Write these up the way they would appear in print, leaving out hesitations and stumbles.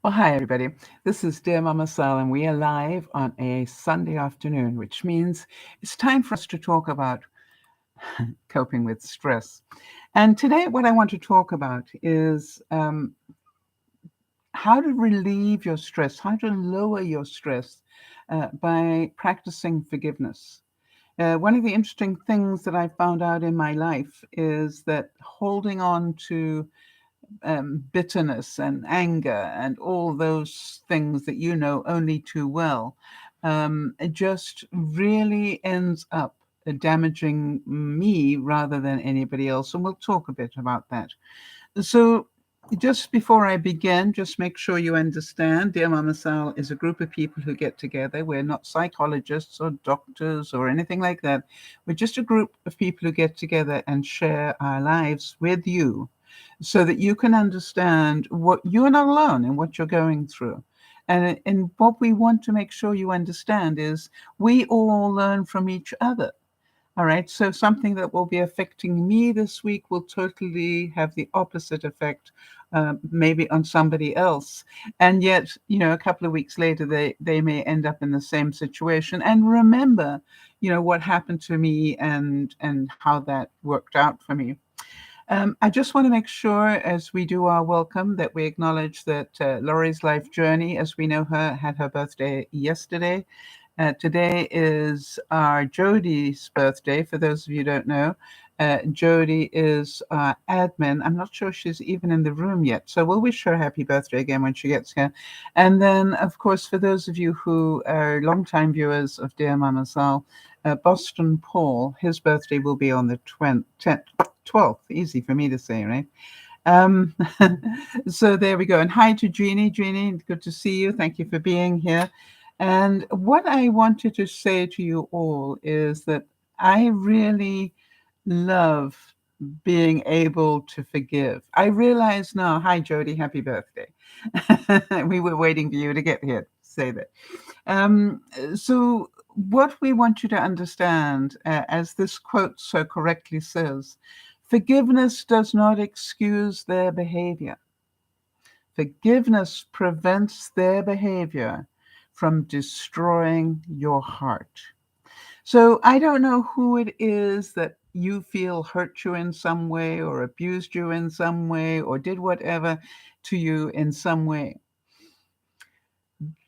Well, hi, everybody. This is Dear Mama Sal, and we are live on a Sunday afternoon, which means it's time for us to talk about coping with stress. And today, what I want to talk about is how to relieve your stress, how to lower your stress by practicing forgiveness. One of the interesting things that I found out in my life is that holding on to bitterness and anger and all those things that you know only too well, it just really ends up damaging me rather than anybody else. And we'll talk a bit about that. So, just before I begin, just make sure you understand Dear Mama Sal is a group of people who get together. We're not psychologists or doctors or anything like that. We're just a group of people who get together and share our lives with you so that you can understand what you're not alone in what you're going through. And what we want to make sure you understand is we all learn from each other. All right. So something that will be affecting me this week will totally have the opposite effect, maybe on somebody else. And yet, a couple of weeks later, they may end up in the same situation and remember, what happened to me and how that worked out for me. I just want to make sure, as we do our welcome, that we acknowledge that Laurie's life journey, as we know her, had her birthday yesterday. Today is our Jodie's birthday. For those of you who don't know, Jodie is our admin. I'm not sure she's even in the room yet, so we'll wish her happy birthday again when she gets here. And then, of course, for those of you who are longtime viewers of Dear Mama Sal, Boston Paul, his birthday will be on the 12th. Easy for me to say, right? Um, so there we go. And hi to Jeannie. Jeannie, good to see you. Thank you for being here. And what I wanted to say to you all is that I really love being able to forgive. I realize now, hi Jody, happy birthday. We were waiting for you to get here to say that. So what we want you to understand, as this quote so correctly says, forgiveness does not excuse their behavior. Forgiveness prevents their behavior from destroying your heart. So I don't know who it is that you feel hurt you in some way or abused you in some way or did whatever to you in some way.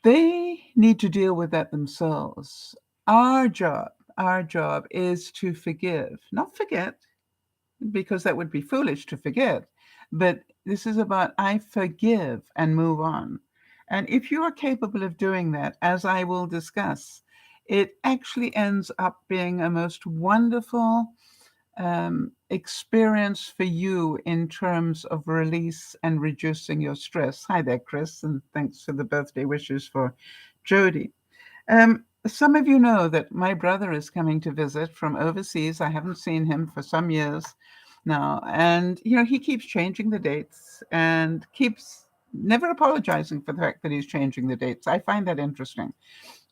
They need to deal with that themselves. Our job is to forgive, not forget, because that would be foolish to forget. But this is about I forgive and move on. And if you are capable of doing that, as I will discuss, it actually ends up being a most wonderful experience for you in terms of release and reducing your stress. Hi there, Chris, and thanks for the birthday wishes for Jody. Some of you know that my brother is coming to visit from overseas. I haven't seen him for some years now. And, he keeps changing the dates and keeps never apologizing for the fact that he's changing the dates. I find that interesting.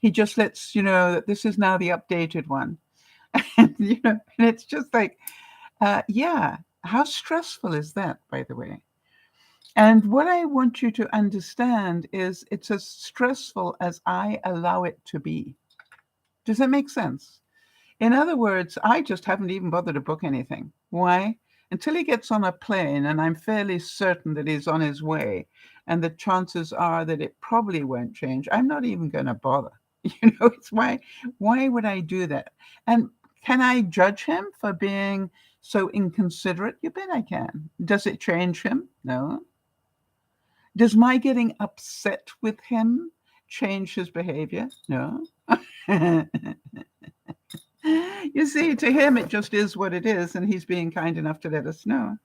He just lets you know that this is now the updated one. And, and it's just like, yeah, how stressful is that, by the way? And what I want you to understand is it's as stressful as I allow it to be. Does that make sense? In other words, I just haven't even bothered to book anything. Why? Until he gets on a plane, and I'm fairly certain that he's on his way, and the chances are that it probably won't change, I'm not even going to bother. It's why would I do that? And can I judge him for being so inconsiderate? You bet I can. Does it change him? No. Does my getting upset with him change his behavior? No. You see, to him, it just is what it is, and he's being kind enough to let us know.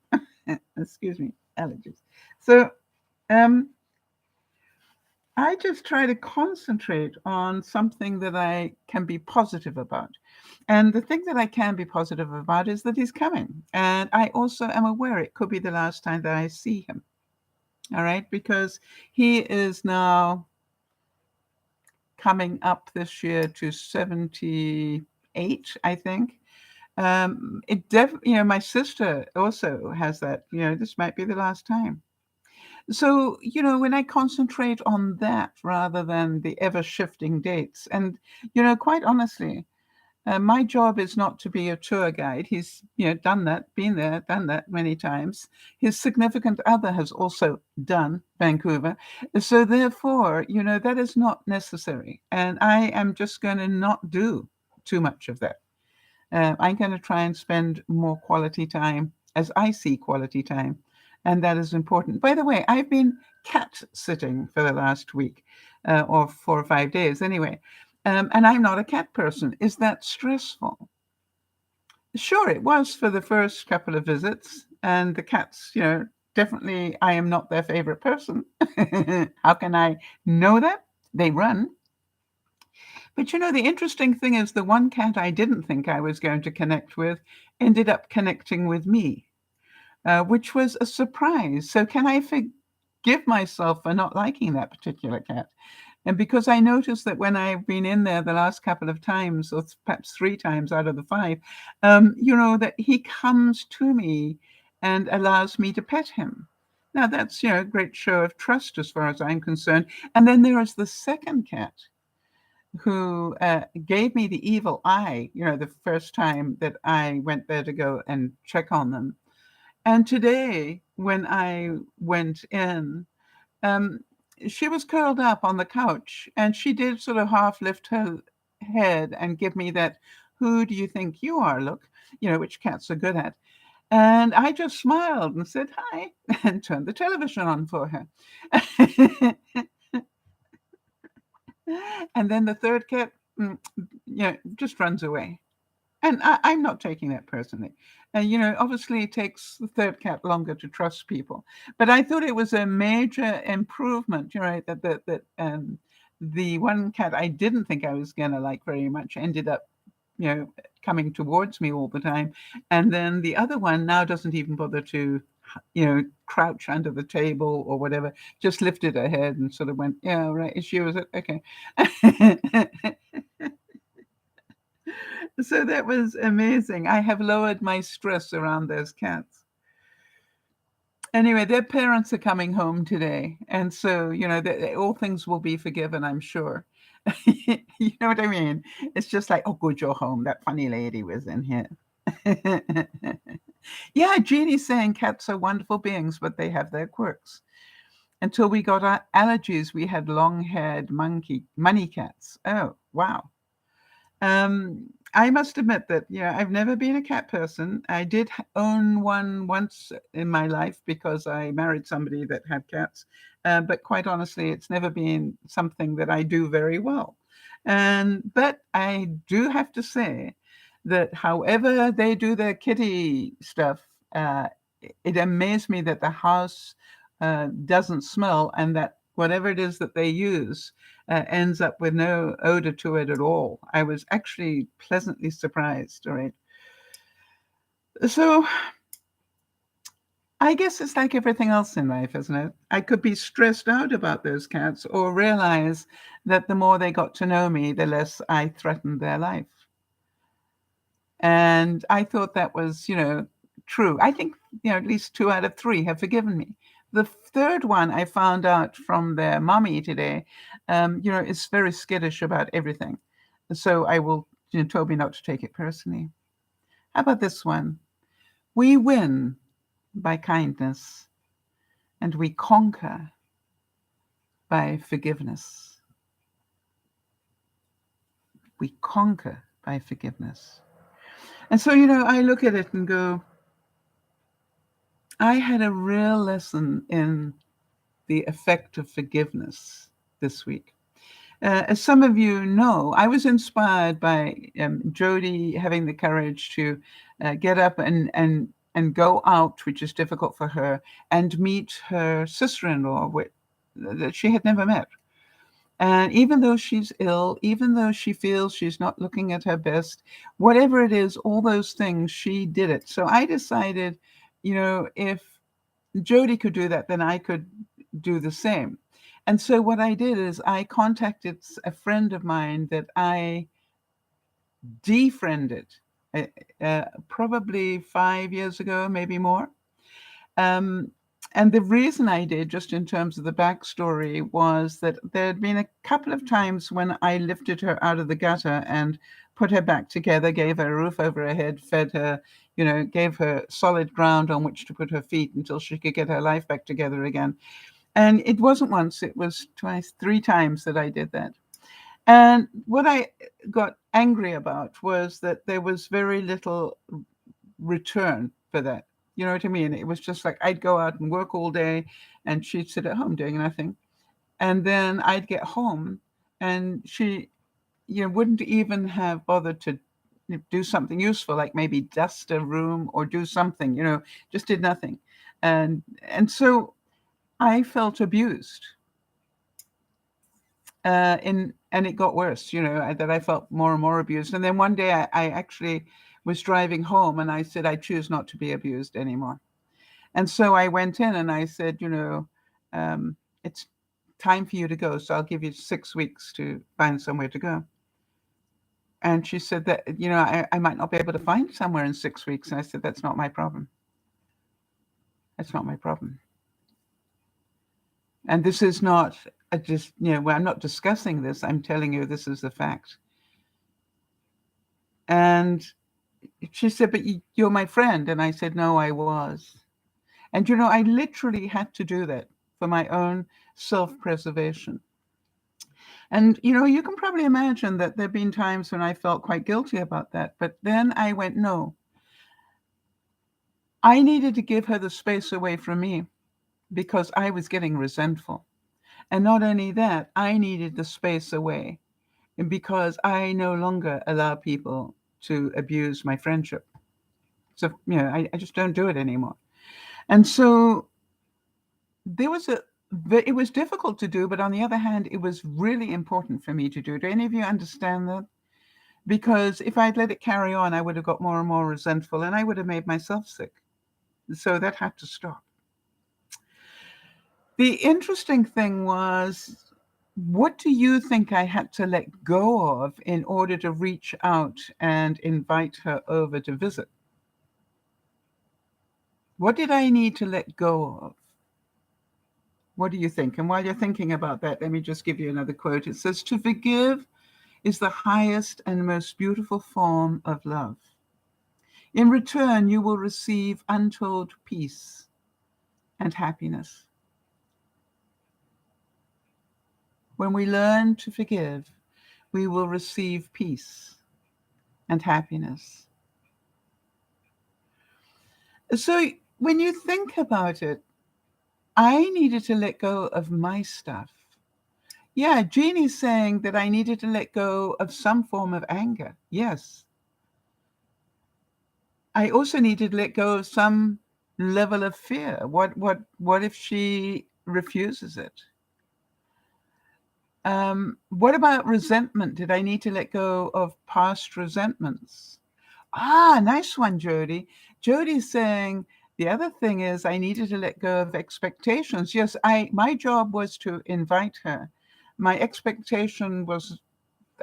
Excuse me, allergies. So I just try to concentrate on something that I can be positive about. And the thing that I can be positive about is that he's coming. And I also am aware it could be the last time that I see him. All right, because he is now coming up this year to 78, I think. My sister also has that, this might be the last time. So, when I concentrate on that rather than the ever shifting dates, and, quite honestly, my job is not to be a tour guide. He's, done that, been there, done that many times. His significant other has also done Vancouver. So therefore, that is not necessary. And I am just going to not do too much of that. I'm going to try and spend more quality time as I see quality time. And that is important. By the way, I've been cat sitting for the last week, or 4 or 5 days anyway. And I'm not a cat person. Is that stressful? Sure, it was for the first couple of visits. And the cats, definitely I am not their favorite person. How can I know that? They run. But the interesting thing is the one cat I didn't think I was going to connect with ended up connecting with me, which was a surprise. So can I forgive myself for not liking that particular cat? And because I noticed that when I've been in there the last couple of times, or perhaps 3 times out of the 5, that he comes to me and allows me to pet him. Now that's, a great show of trust as far as I'm concerned. And then there is the second cat who gave me the evil eye, the first time that I went there to go and check on them. And today, when I went in, um, she was curled up on the couch and she did sort of half lift her head and give me that, who do you think you are look, which cats are good at. And I just smiled and said hi and turned the television on for her. And then the third cat, just runs away. And I'm not taking that personally. And, obviously it takes the third cat longer to trust people. But I thought it was a major improvement, that the one cat I didn't think I was going to like very much ended up, you know, coming towards me all the time. And then the other one now doesn't even bother to, crouch under the table or whatever, just lifted her head and sort of went, yeah, right, it's you, is it? Okay. So that was amazing. I have lowered my stress around those cats. Anyway, their parents are coming home today, and so, all things will be forgiven, I'm sure. You know what I mean? It's just like, "Oh, good, you're home. That funny lady was in here." Yeah, Jeannie's saying cats are wonderful beings, but they have their quirks. Until we got our allergies, we had long-haired money cats. Oh, wow. I must admit that, I've never been a cat person. I did own one once in my life because I married somebody that had cats. But quite honestly, it's never been something that I do very well. But I do have to say that however they do their kitty stuff, it amazed me that the house doesn't smell and that whatever it is that they use ends up with no odor to it at all. I was actually pleasantly surprised, all right? So I guess it's like everything else in life, isn't it? I could be stressed out about those cats or realize that the more they got to know me, the less I threatened their life. And I thought that was, true. I think, at least 2 out of 3 have forgiven me. The third one I found out from their mommy today, is very skittish about everything. So I will, told me not to take it personally. How about this one? We win by kindness and we conquer by forgiveness. We conquer by forgiveness. And so, I look at it and go, I had a real lesson in the effect of forgiveness this week. As some of you know, I was inspired by Jody having the courage to get up and go out, which is difficult for her, and meet her sister-in-law that she had never met. And even though she's ill, even though she feels she's not looking at her best, whatever it is, all those things, she did it. So I decided, if Jody could do that, then I could do the same. And so what I did is I contacted a friend of mine that I defriended probably 5 years ago, maybe more. Um, And the reason I did, just in terms of the backstory, was that there had been a couple of times when I lifted her out of the gutter and put her back together, gave her a roof over her head, fed her, gave her solid ground on which to put her feet until she could get her life back together again. And it wasn't once, it was twice, 3 times that I did that. And what I got angry about was that there was very little return for that. You know what I mean? It was just like I'd go out and work all day and she'd sit at home doing nothing. And then I'd get home and she, wouldn't even have bothered to do something useful, like maybe dust a room or do something, just did nothing. And so I felt abused. And it got worse, that I felt more and more abused. And then one day I actually was driving home and I said, I choose not to be abused anymore. And so I went in and I said, it's time for you to go. So I'll give you 6 weeks to find somewhere to go. And she said that, I might not be able to find somewhere in 6 weeks. And I said, that's not my problem. That's not my problem. And this is not just, I'm not discussing this. I'm telling you, this is the fact. And she said, but you're my friend. And I said, no, I was. And, I literally had to do that for my own self-preservation. And, you can probably imagine that there have been times when I felt quite guilty about that. But then I went, no, I needed to give her the space away from me because I was getting resentful. And not only that, I needed the space away because I no longer allow people to abuse my friendship. So, I just don't do it anymore. And so it was difficult to do, but on the other hand, it was really important for me to do. Do any of you understand that? Because if I'd let it carry on, I would have got more and more resentful and I would have made myself sick. So that had to stop. The interesting thing was, what do you think I had to let go of in order to reach out and invite her over to visit? What did I need to let go of? What do you think? And while you're thinking about that, let me just give you another quote. It says, to forgive is the highest and most beautiful form of love. In return, you will receive untold peace and happiness. When we learn to forgive, we will receive peace and happiness. So when you think about it, I needed to let go of my stuff. Yeah, Jeannie's saying that I needed to let go of some form of anger. Yes. I also needed to let go of some level of fear. What if she refuses it? What about resentment? Did I need to let go of past resentments? Nice one, Jody. Jody's saying the other thing is I needed to let go of expectations. Yes, my job was to invite her. My expectation was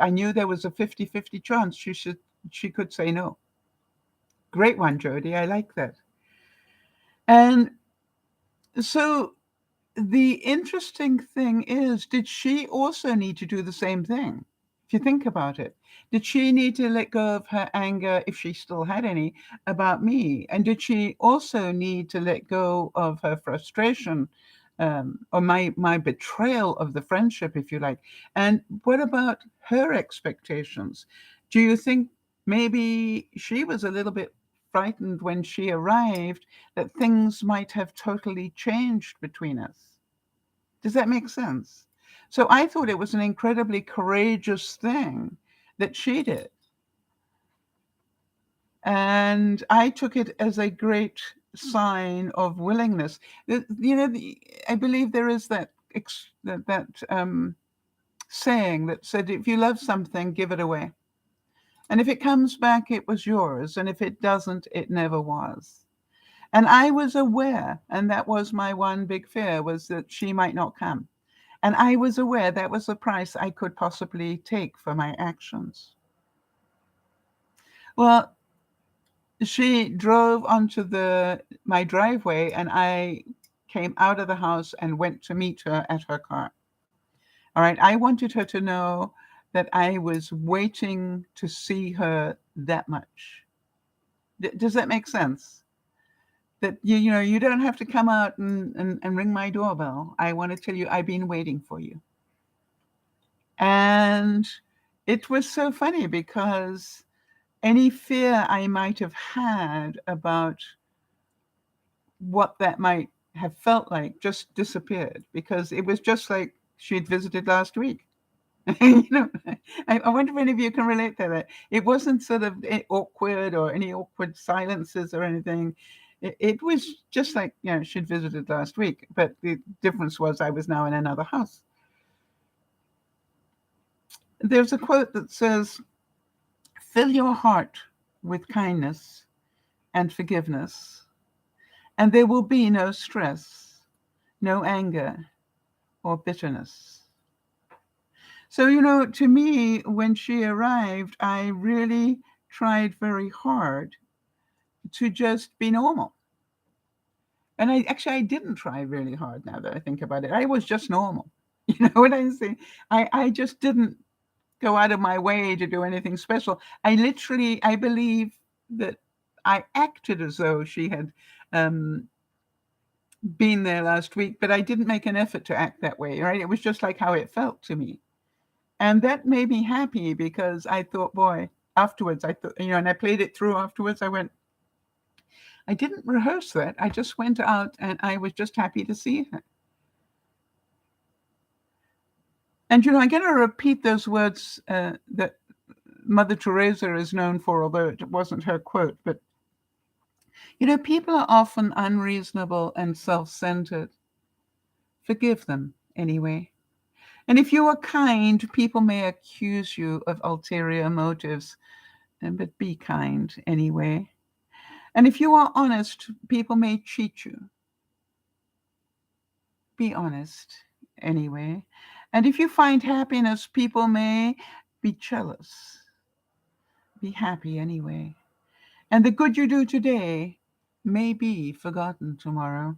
I knew there was a 50-50 chance she could say no. Great one, Jody. I like that. And so the interesting thing is, did she also need to do the same thing? If you think about it, did she need to let go of her anger, if she still had any, about me? And did she also need to let go of her frustration or my betrayal of the friendship, if you like? And what about her expectations? Do you think maybe she was a little bit frightened when she arrived that things might have totally changed between us? Does that make sense? So I thought it was an incredibly courageous thing that she did. And I took it as a great sign of willingness. I believe there is that saying that said, if you love something, give it away. And if it comes back, it was yours. And if it doesn't, it never was. And I was aware, and that was my one big fear, was that she might not come. And I was aware that was the price I could possibly take for my actions. Well, she drove onto my driveway, and I came out of the house and went to meet her at her car. All right. I wanted her to know that I was waiting to see her that much. Does that make sense? That you don't have to come out and ring my doorbell. I want to tell you I've been waiting for you. And it was so funny because any fear I might have had about what that might have felt like just disappeared, because it was just like she'd visited last week. I wonder if any of you can relate to that. It wasn't sort of awkward or any awkward silences or anything. It was just like, she'd visited last week, but the difference was I was now in another house. There's a quote that says, "Fill your heart with kindness and forgiveness, and there will be no stress, no anger, or bitterness." So, to me, when she arrived, I really tried very hard to just be normal. And I didn't try really hard, now that I think about it. I was just normal. You know what I'm saying? I just didn't go out of my way to do anything special. I believe that I acted as though she had been there last week, but I didn't make an effort to act that way, right? It was just like how it felt to me. And that made me happy, because I thought, boy, afterwards, I thought, and I played it through afterwards. I didn't rehearse that. I just went out and I was just happy to see her. And, I'm going to repeat those words that Mother Teresa is known for, although it wasn't her quote. But, people are often unreasonable and self-centered. Forgive them anyway. And if you are kind, people may accuse you of ulterior motives, but be kind anyway. And if you are honest, people may cheat you. Be honest anyway. And if you find happiness, people may be jealous. Be happy anyway. And the good you do today may be forgotten tomorrow.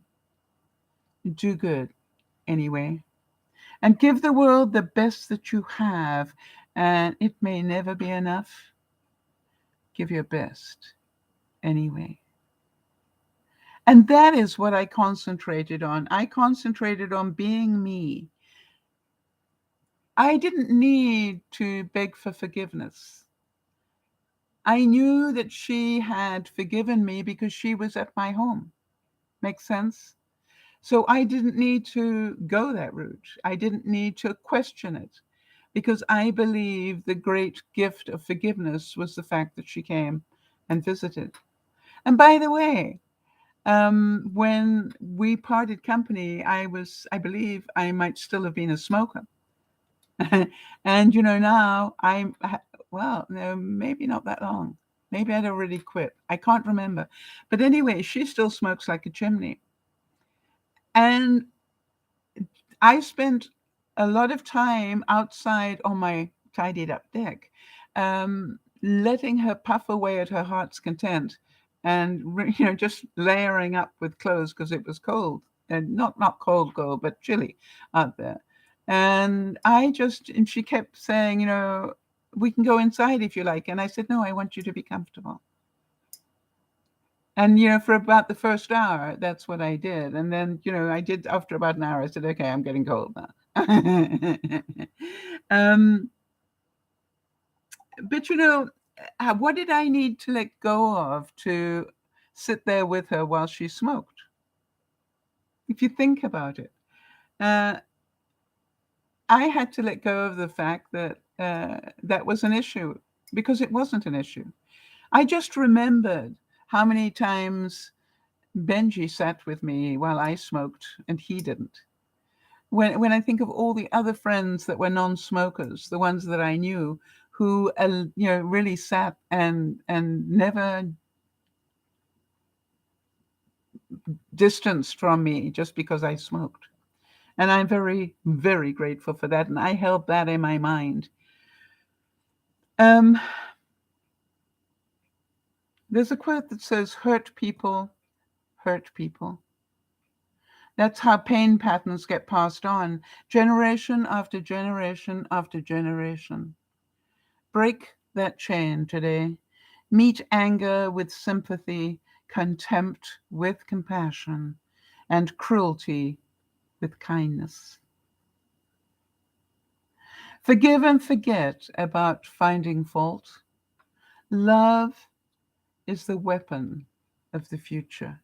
Do good anyway. And give the world the best that you have. And it may never be enough. Give your best anyway. And that is what I concentrated on. I concentrated on being me. I didn't need to beg for forgiveness. I knew that she had forgiven me because she was at my home. Makes sense? So I didn't need to go that route. I didn't need to question it, because I believe the great gift of forgiveness was the fact that she came and visited. And by the way, when we parted company, I believe I might still have been a smoker. And, now well, no, maybe not that long. Maybe I'd already quit. I can't remember. But anyway, she still smokes like a chimney. And I spent a lot of time outside on my tidied up deck, letting her puff away at her heart's content, and just layering up with clothes because it was cold, and not cold, but chilly out there. And she kept saying, we can go inside if you like. And I said, no, I want you to be comfortable. And, for about the first hour, that's what I did. And then, I did, after about an hour, I said, okay, I'm getting cold now. But, what did I need to let go of to sit there with her while she smoked? If you think about it, I had to let go of the fact that that was an issue, because it wasn't an issue. I just remembered how many times Benji sat with me while I smoked and he didn't. When I think of all the other friends that were non-smokers, the ones that I knew who really sat and never distanced from me just because I smoked. And I'm very, very grateful for that. And I held that in my mind. There's a quote that says, hurt people hurt people. That's how pain patterns get passed on, generation after generation after generation. Break that chain today. Meet anger with sympathy, contempt with compassion, and cruelty with kindness. Forgive and forget about finding fault. Love is the weapon of the future.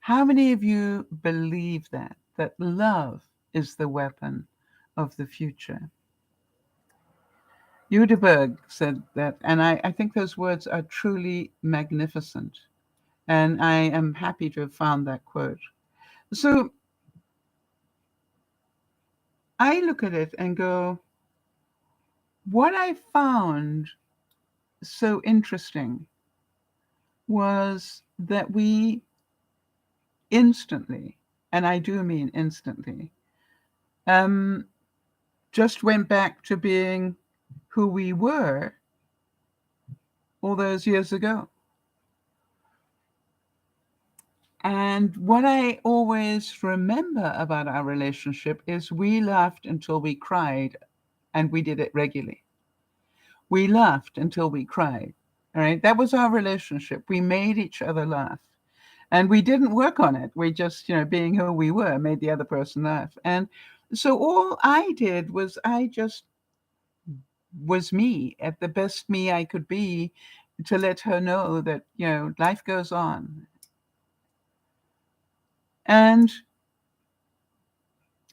How many of you believe that love is the weapon of the future? Udeberg said that, and I think those words are truly magnificent. And I am happy to have found that quote. So I look at it and go, what I found so interesting was that we instantly, and I do mean instantly, um, just went back to being who we were all those years ago. And what I always remember about our relationship is we laughed until we cried, and we did it regularly. We laughed until we cried. All right. That was our relationship. We made each other laugh. And we didn't work on it. We just, being who we were, made the other person laugh. And so all I did was I just was me at the best me I could be to let her know that, life goes on. And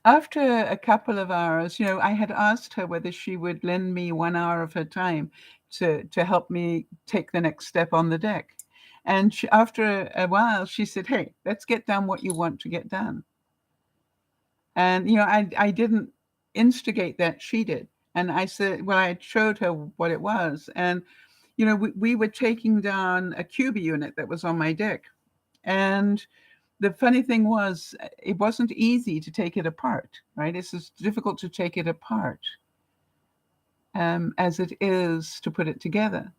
after a couple of hours, I had asked her whether she would lend me 1 hour of her time to help me take the next step on the deck. And after a while, she said, "Hey, let's get done what you want to get done." And, I didn't instigate that, she did. And I said, well, I showed her what it was. And, we were taking down a cuba unit that was on my deck. And the funny thing was, it wasn't easy to take it apart, right? It's as difficult to take it apart as it is to put it together.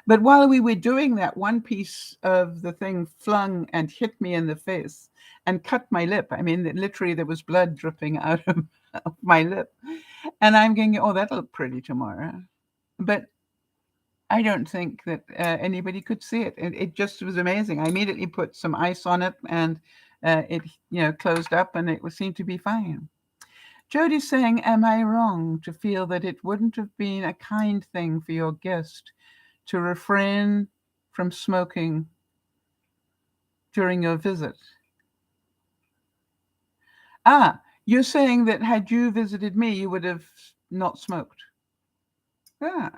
But while we were doing that, one piece of the thing flung and hit me in the face and cut my lip. I mean, literally, there was blood dripping out of my lip. And I'm going, oh, that'll look pretty tomorrow. But I don't think that anybody could see it. It just was amazing. I immediately put some ice on it, and it, closed up, and it seemed to be fine. Jody's saying, am I wrong to feel that it wouldn't have been a kind thing for your guest to refrain from smoking during your visit? You're saying that had you visited me, you would have not smoked. Yeah.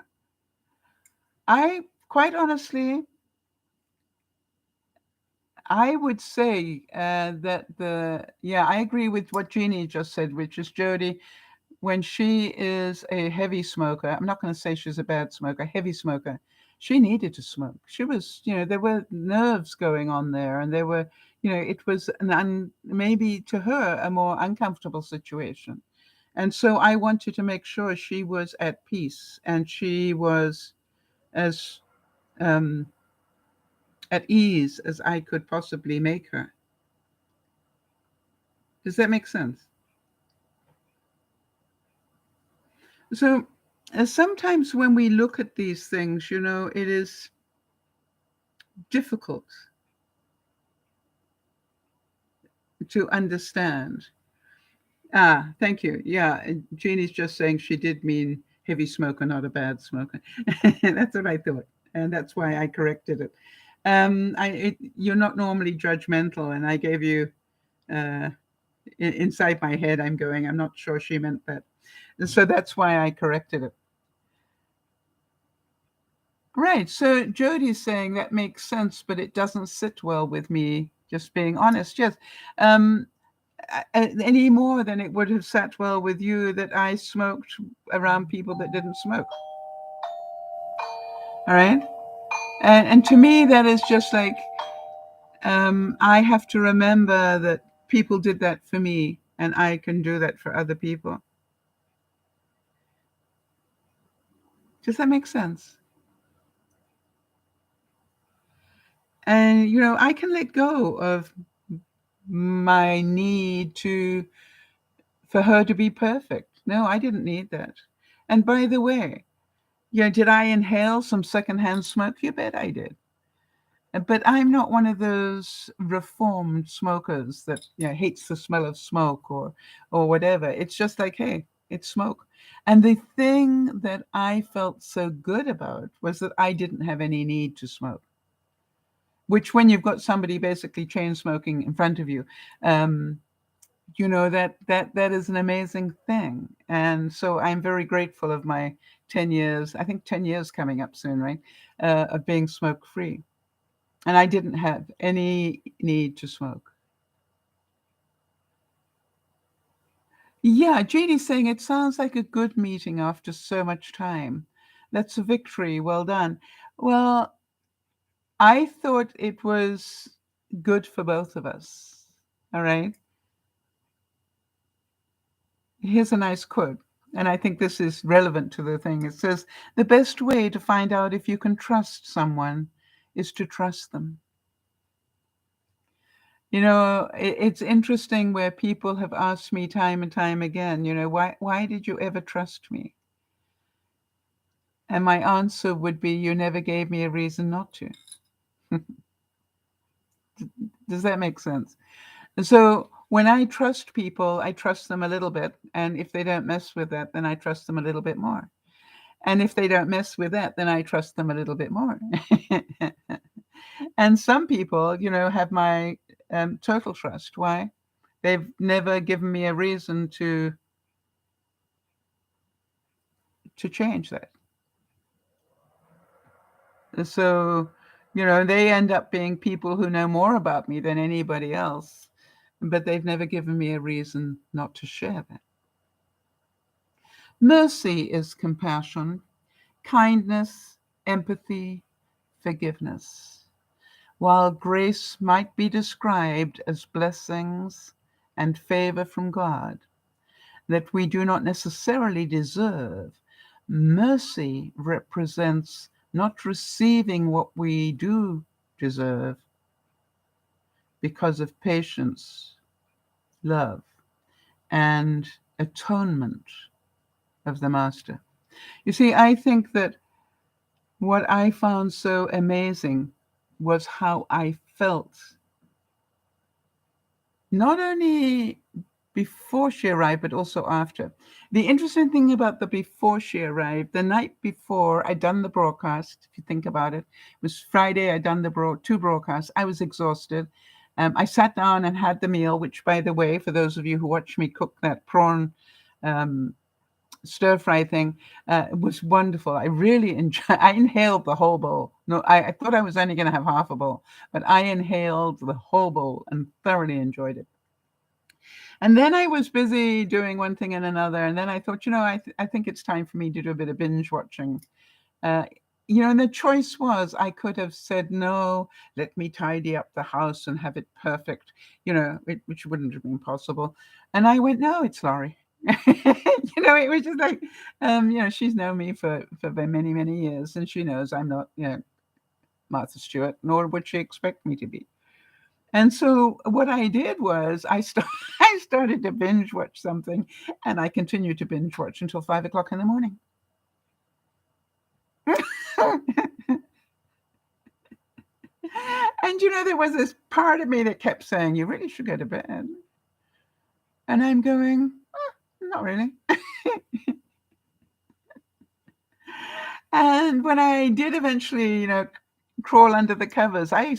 Quite honestly, I would say that I agree with what Jeannie just said, which is Jody, when she is a heavy smoker, I'm not going to say she's a bad smoker, heavy smoker, she needed to smoke. She was, there were nerves going on there, and there were, it was maybe to her a more uncomfortable situation. And so I wanted to make sure she was at peace and she was as at ease as I could possibly make her. Does that make sense? So sometimes when we look at these things, it is difficult to understand. Thank you. Yeah, Jeannie's just saying she did mean heavy smoker, not a bad smoker. That's what I thought, and that's why I corrected it. You're not normally judgmental, and I gave you inside my head, I'm going, I'm not sure she meant that. So that's why I corrected it. Right. So Jody's saying that makes sense, but it doesn't sit well with me, just being honest. Yes. Any more than it would have sat well with you that I smoked around people that didn't smoke. All right. And to me, that is just like, I have to remember that people did that for me, and I can do that for other people. Does that make sense? And, I can let go of my need for her to be perfect. No, I didn't need that. And by the way, did I inhale some secondhand smoke? You bet I did. But I'm not one of those reformed smokers that hates the smell of smoke or whatever. It's just like, hey, it's smoke. And the thing that I felt so good about was that I didn't have any need to smoke. Which, when you've got somebody basically chain smoking in front of you, that is an amazing thing. And so I'm very grateful of my 10 years. I think 10 years coming up soon, right? Of being smoke free. And I didn't have any need to smoke. Yeah, JD's saying it sounds like a good meeting after so much time. That's a victory. Well done. Well, I thought it was good for both of us. All right. Here's a nice quote. And I think this is relevant to the thing. It says, the best way to find out if you can trust someone is to trust them. It's interesting where people have asked me time and time again, why did you ever trust me? And my answer would be, you never gave me a reason not to. Does that make sense? So when I trust people, I trust them a little bit. And if they don't mess with that, then I trust them a little bit more. And if they don't mess with that, then I trust them a little bit more. And some people, have my total trust. Why? They've never given me a reason to change that. So, they end up being people who know more about me than anybody else, but they've never given me a reason not to share that. Mercy is compassion, kindness, empathy, forgiveness. While grace might be described as blessings and favor from God that we do not necessarily deserve, mercy represents not receiving what we do deserve because of patience, love, and atonement of the Master. You see, I think that what I found so amazing was how I felt, not only before she arrived, but also after. The interesting thing about the before she arrived, the night before I'd done the broadcast, if you think about it, it was Friday, I'd done the two broadcasts. I was exhausted. I sat down and had the meal, which, by the way, for those of you who watch me cook that prawn stir fry thing, was wonderful. I really enjoyed. I inhaled the whole bowl. No, I thought I was only going to have half a bowl, but I inhaled the whole bowl and thoroughly enjoyed it. And then I was busy doing one thing and another, and then I thought, I think it's time for me to do a bit of binge watching. Uh, and the choice was, I could have said, no, let me tidy up the house and have it perfect, which wouldn't have been possible. And I went, no, it's Laurie. It was just like, she's known me for many, many years, and she knows I'm not, Martha Stewart, nor would she expect me to be. And so what I did was I started to binge watch something, and I continued to binge watch until 5:00 in the morning. And there was this part of me that kept saying, you really should go to bed. And I'm going, not really. And when I did eventually, crawl under the covers, I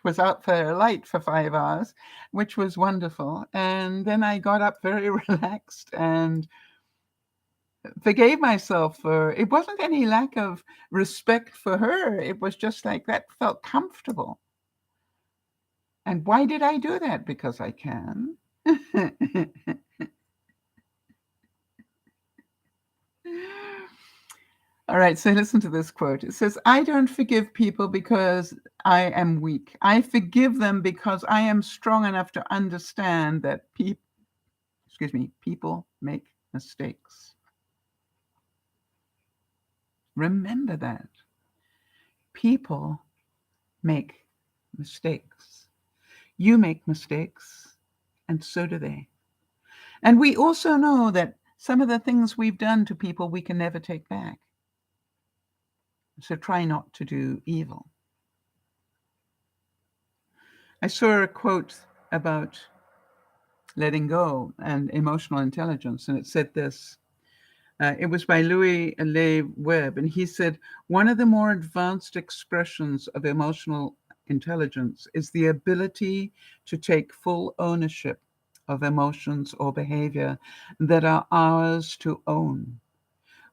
was out for light for 5 hours, which was wonderful. And then I got up very relaxed and forgave myself for, it wasn't any lack of respect for her. It was just like that felt comfortable. And why did I do that? Because I can. All right, so listen to this quote. It says, I don't forgive people because I am weak. I forgive them because I am strong enough to understand that people make mistakes. Remember that. People make mistakes. You make mistakes, and so do they. And we also know that some of the things we've done to people we can never take back. So try not to do evil. I saw a quote about letting go and emotional intelligence, and it said this. It was by Louis Le Webb, and he said, one of the more advanced expressions of emotional intelligence is the ability to take full ownership of emotions or behavior that are ours to own,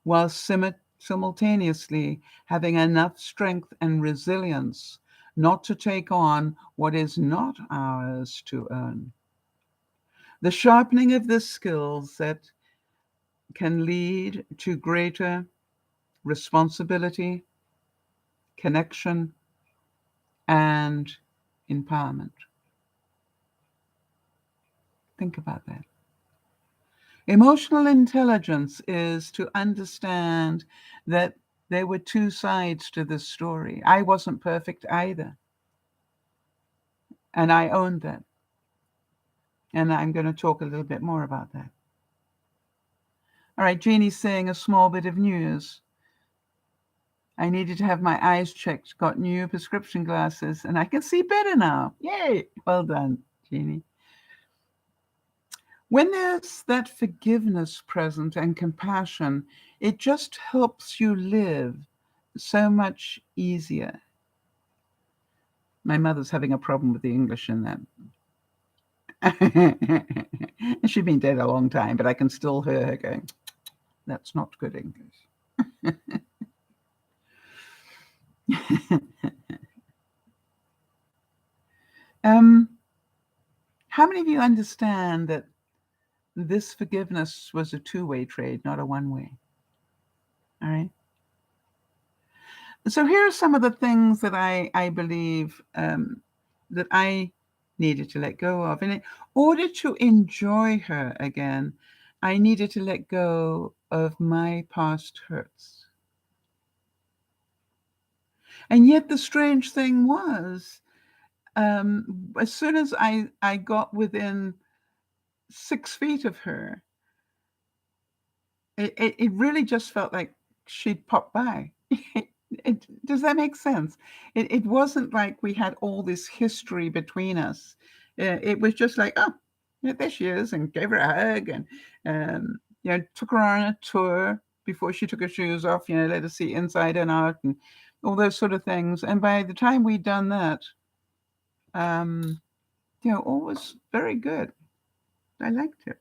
while simultaneously having enough strength and resilience not to take on what is not ours to own. The sharpening of this skill set can lead to greater responsibility, connection, and empowerment. Think about that. Emotional intelligence is to understand that there were two sides to this story. I wasn't perfect either, and I owned that. And I'm going to talk a little bit more about that. All right, Jeannie's saying a small bit of news. I needed to have my eyes checked, got new prescription glasses, and I can see better now. Yay! Well done, Jeannie. When there's that forgiveness present and compassion, it just helps you live so much easier. My mother's having a problem with the English in that. She's been dead a long time, but I can still hear her going, that's not good English. How many of you understand that this forgiveness was a two-way trade, not a one-way? All right. So here are some of the things that I believe that I needed to let go of. And in order to enjoy her again, I needed to let go of my past hurts. And yet the strange thing was, as soon as I got within 6 feet of her, it really just felt like she'd popped by. Does that make sense? It wasn't like we had all this history between us. It was just like, oh, yeah, there she is, and gave her a hug, and took her on a tour before she took her shoes off. Let her see inside and out, and all those sort of things. And by the time we'd done that, all was very good. I liked it.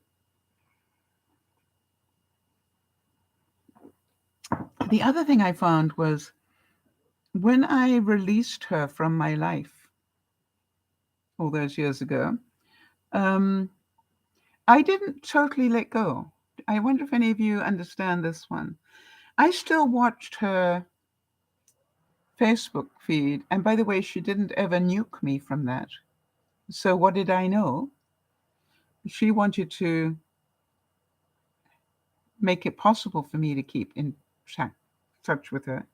The other thing I found was when I released her from my life all those years ago, I didn't totally let go. I wonder if any of you understand this one. I still watched her Facebook feed, and by the way, she didn't ever nuke me from that. So what did I know? She wanted to make it possible for me to keep in touch with her.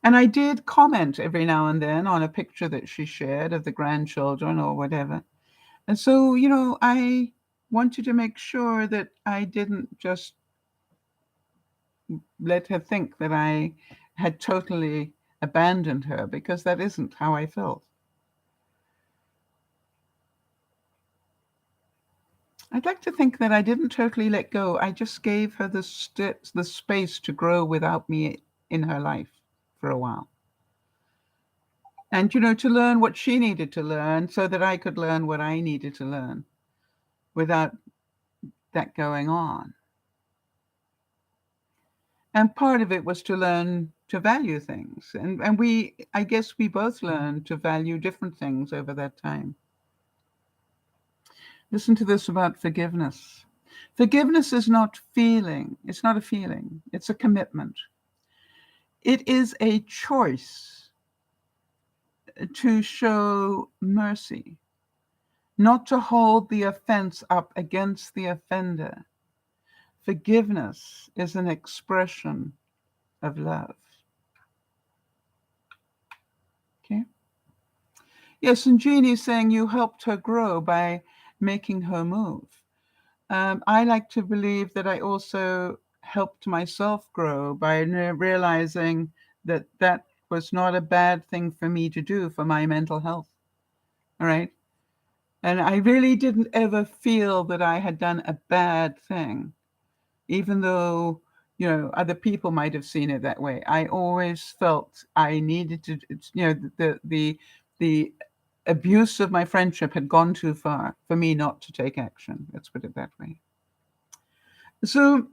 And I did comment every now and then on a picture that she shared of the grandchildren or whatever. And so, I wanted to make sure that I didn't just let her think that I had totally abandoned her, because that isn't how I felt. I'd like to think that I didn't totally let go. I just gave her the space to grow without me in her life for a while. And, to learn what she needed to learn so that I could learn what I needed to learn without that going on. And part of it was to learn to value things. And I guess we both learned to value different things over that time. Listen to this about forgiveness. Forgiveness is not feeling. It's not a feeling. It's a commitment. It is a choice to show mercy, not to hold the offense up against the offender. Forgiveness is an expression of love. Okay? Yes, and Jeannie's saying you helped her grow by making her move. I like to believe that I also helped myself grow by realizing that that was not a bad thing for me to do for my mental health. All right. And I really didn't ever feel that I had done a bad thing, even though, other people might have seen it that way. I always felt I needed to, the abuse of my friendship had gone too far for me not to take action. Let's put it that way. So,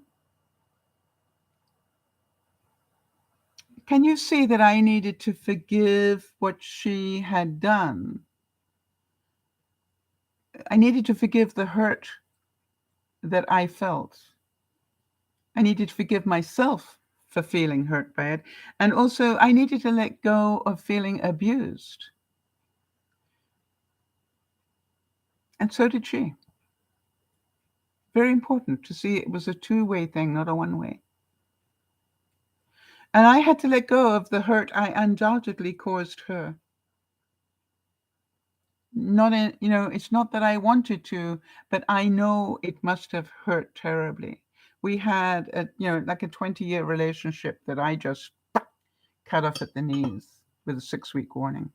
can you see that I needed to forgive what she had done? I needed to forgive the hurt that I felt. I needed to forgive myself for feeling hurt by it. And also, I needed to let go of feeling abused. And so did she. Very important to see it was a two-way thing, not a one-way. And I had to let go of the hurt I undoubtedly caused her. Not in, it's not that I wanted to, but I know it must have hurt terribly. We had like a 20-year relationship that I just cut off at the knees with a 6-week warning.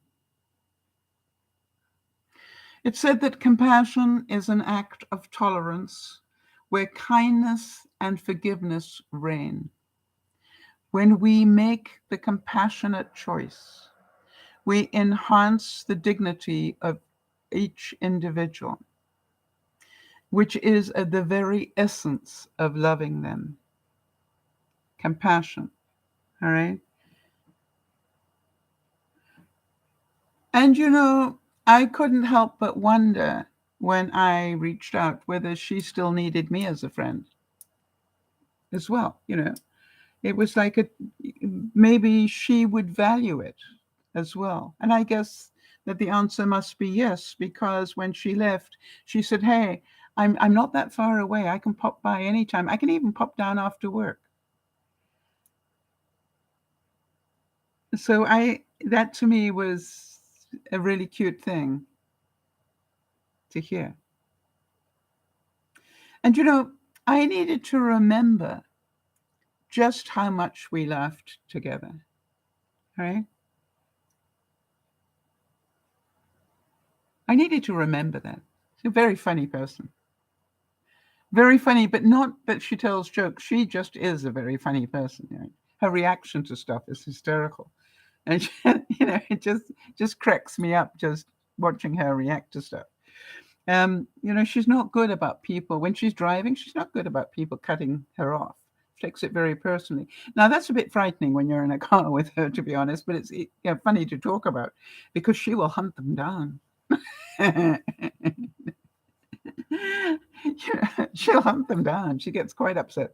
It said that compassion is an act of tolerance where kindness and forgiveness reign. When we make the compassionate choice, we enhance the dignity of each individual, which is the very essence of loving them. Compassion, all right? And I couldn't help but wonder when I reached out whether she still needed me as a friend as well. It was like maybe she would value it as well. And I guess that the answer must be yes, because when she left, she said, "Hey, I'm not that far away. I can pop by anytime. I can even pop down after work." So that to me was a really cute thing to hear. And I needed to remember just how much we laughed together, right? I needed to remember that. She's a very funny person. Very funny, but not that she tells jokes. She just is a very funny person. Her reaction to stuff is hysterical. And she, it just cracks me up just watching her react to stuff. She's not good about people. When she's driving, she's not good about people cutting her off. She takes it very personally. Now, that's a bit frightening when you're in a car with her, to be honest, but it's funny to talk about because she will hunt them down. She'll hunt them down. She gets quite upset.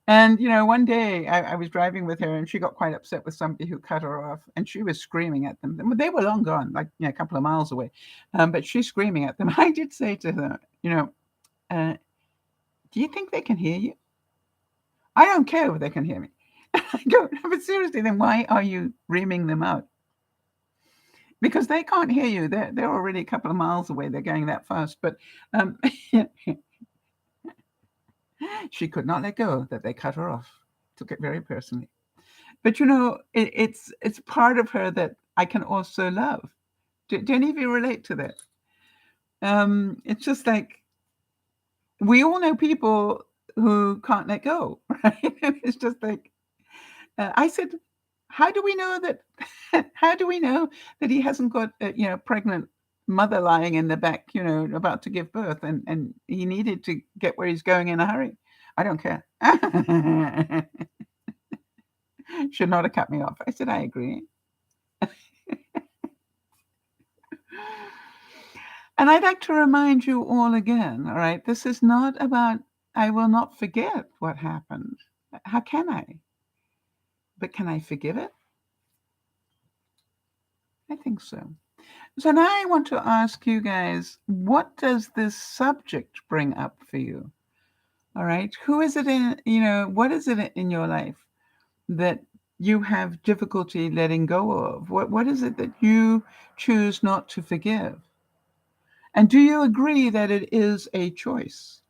And, one day I was driving with her and she got quite upset with somebody who cut her off and she was screaming at them. They were long gone, like a couple of miles away. But she's screaming at them. I did say to her, do you think they can hear you? I don't care if they can hear me. I go, "No, but seriously, then why are you reaming them out? Because they can't hear you. They're already a couple of miles away. They're going that fast." But she could not let go that they cut her off. Took it very personally. But it's part of her that I can also love. Do any of you relate to that? It's just like we all know people who can't let go, right? It's just like I said, how do we know that? How do we know that he hasn't got a pregnant mother lying in the back, about to give birth, and he needed to get where he's going in a hurry? I don't care. Should not have cut me off. I said, I agree. And I'd like to remind you all again, all right, this is not about, I will not forget what happened. How can I? But can I forgive it? I think so. So now I want to ask you guys, what does this subject bring up for you? All right. Who is it in, what is it in your life that you have difficulty letting go of? What is it that you choose not to forgive? And do you agree that it is a choice?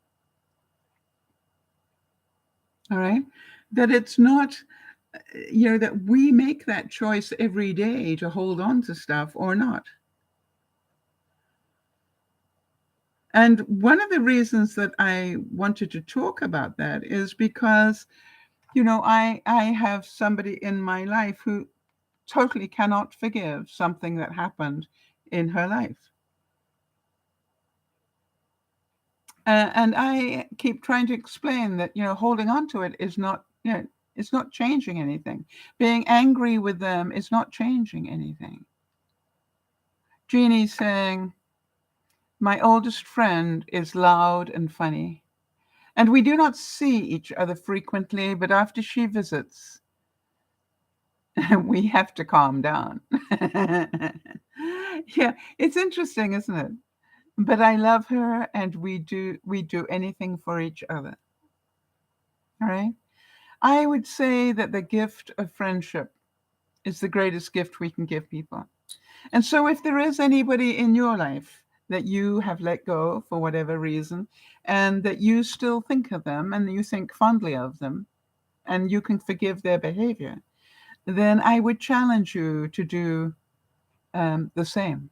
All right? That it's not, that we make that choice every day to hold on to stuff or not. And one of the reasons that I wanted to talk about that is because, I have somebody in my life who totally cannot forgive something that happened in her life. And I keep trying to explain that, holding on to it is not, it's not changing anything. Being angry with them is not changing anything. Jeannie's saying, my oldest friend is loud and funny, and we do not see each other frequently, but after she visits, we have to calm down. Yeah, it's interesting, isn't it? But I love her, and we do anything for each other. All right? I would say that the gift of friendship is the greatest gift we can give people. And so if there is anybody in your life that you have let go for whatever reason, and that you still think of them and you think fondly of them, and you can forgive their behavior, then I would challenge you to do the same.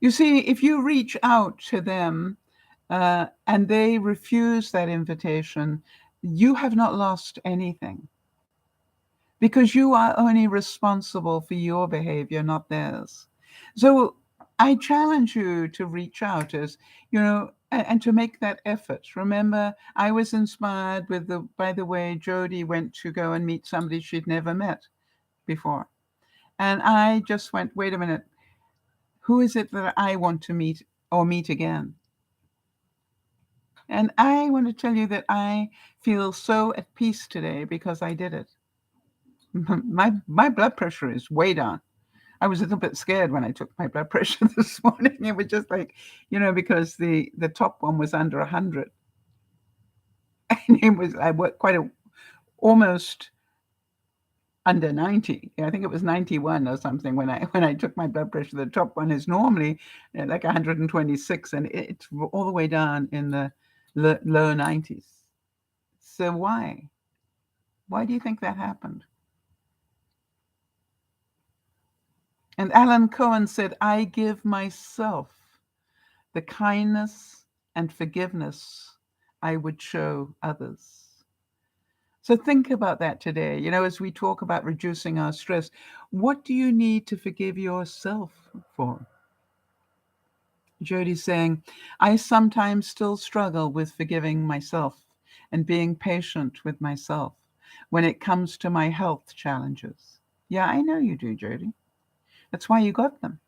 You see, if you reach out to them and they refuse that invitation, you have not lost anything, because you are only responsible for your behavior, not theirs. So I challenge you to reach out, as and to make that effort. Remember, I was inspired by the way Jody went to go and meet somebody she'd never met before. And I just went, wait a minute, who is it that I want to meet or meet again? And I want to tell you that I feel so at peace today because I did it. My blood pressure is way down. I was a little bit scared when I took my blood pressure this morning. It was just like, because the top one was under 100. And it was, I worked almost under 90. I think it was 91 or something when I took my blood pressure. The top one is normally like 126, and it's all the way down in the low 90s. So why? Why do you think that happened? And Alan Cohen said, I give myself the kindness and forgiveness I would show others. So think about that today. As we talk about reducing our stress, what do you need to forgive yourself for? Jody's saying, I sometimes still struggle with forgiving myself and being patient with myself when it comes to my health challenges. Yeah, I know you do, Jody. That's why you got them.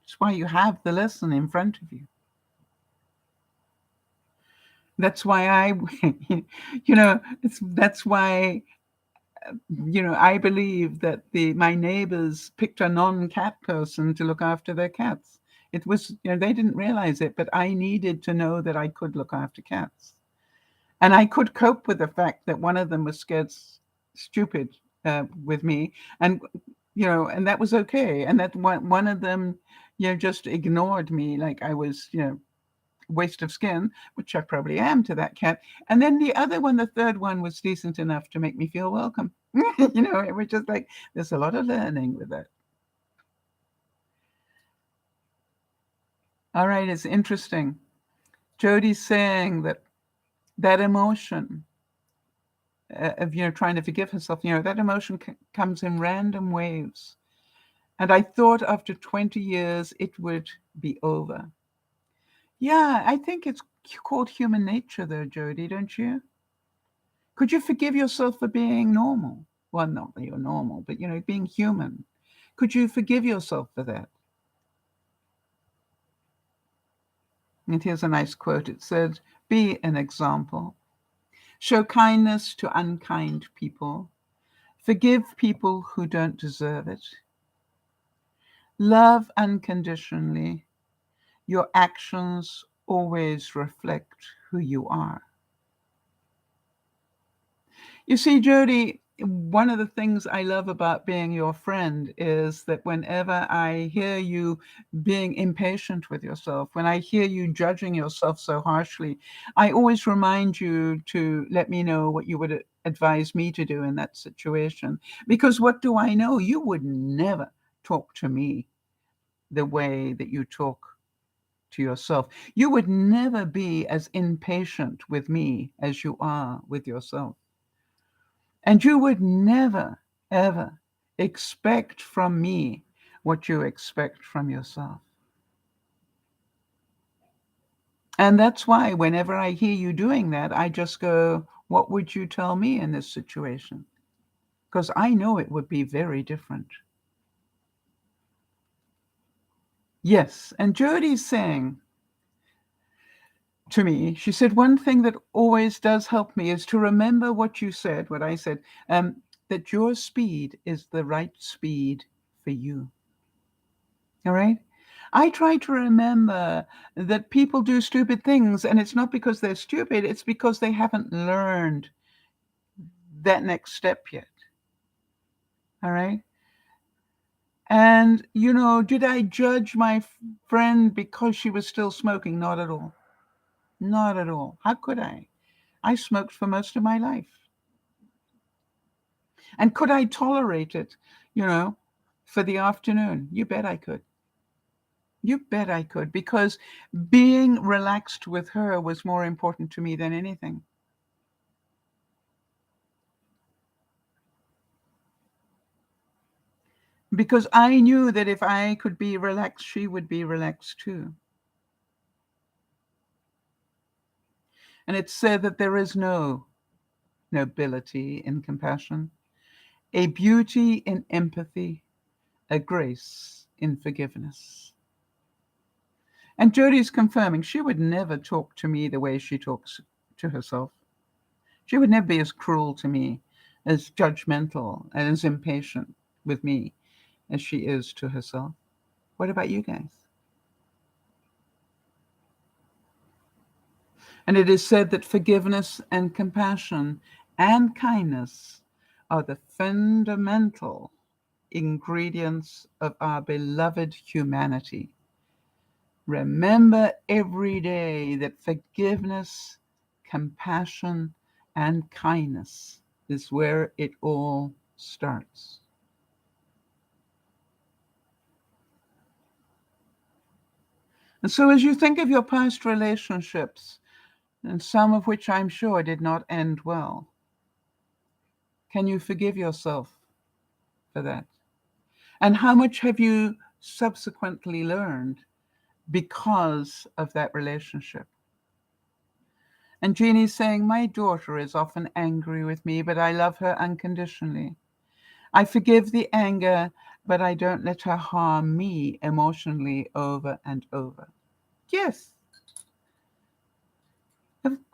That's why you have the lesson in front of you. That's why that's why, I believe that my neighbors picked a non-cat person to look after their cats. It was, they didn't realize it, but I needed to know that I could look after cats. And I could cope with the fact that one of them was scared stupid with me. And, and that was okay. And that one of them, just ignored me like I was, waste of skin, which I probably am to that cat. And then the other one, the third one, was decent enough to make me feel welcome. It was just like, there's a lot of learning with that. All right, it's interesting. Jody's saying that emotion of, trying to forgive herself, that emotion comes in random waves. And I thought after 20 years it would be over. Yeah, I think it's called human nature, though, Jody, don't you? Could you forgive yourself for being normal? Well, not that you're normal, but, being human. Could you forgive yourself for that? And here's a nice quote. It said, be an example. Show kindness to unkind people. Forgive people who don't deserve it. Love unconditionally. Your actions always reflect who you are. You see, Jody, one of the things I love about being your friend is that whenever I hear you being impatient with yourself, when I hear you judging yourself so harshly, I always remind you to let me know what you would advise me to do in that situation. Because what do I know? You would never talk to me the way that you talk to yourself. You would never be as impatient with me as you are with yourself. And you would never, ever expect from me what you expect from yourself. And that's why whenever I hear you doing that, I just go, what would you tell me in this situation? Because I know it would be very different. Yes. And Jody's saying to me, she said, one thing that always does help me is to remember what you said, what I said, that your speed is the right speed for you. All right? I try to remember that people do stupid things, and it's not because they're stupid, it's because they haven't learned that next step yet. All right? And, did I judge my friend because she was still smoking? Not at all. Not at all. How could I? I smoked for most of my life. And could I tolerate it, for the afternoon? You bet I could. You bet I could, because being relaxed with her was more important to me than anything. Because I knew that if I could be relaxed, she would be relaxed too. And it's said that there is no nobility in compassion, a beauty in empathy, a grace in forgiveness. And Jodie's confirming she would never talk to me the way she talks to herself. She would never be as cruel to me, as judgmental, and as impatient with me as she is to herself. What about you guys? And it is said that forgiveness and compassion and kindness are the fundamental ingredients of our beloved humanity. Remember every day that forgiveness, compassion, and kindness is where it all starts. And so, as you think of your past relationships, and some of which I'm sure did not end well, can you forgive yourself for that? And how much have you subsequently learned because of that relationship? And Jeannie's saying, my daughter is often angry with me, but I love her unconditionally. I forgive the anger, but I don't let her harm me emotionally over and over. Yes,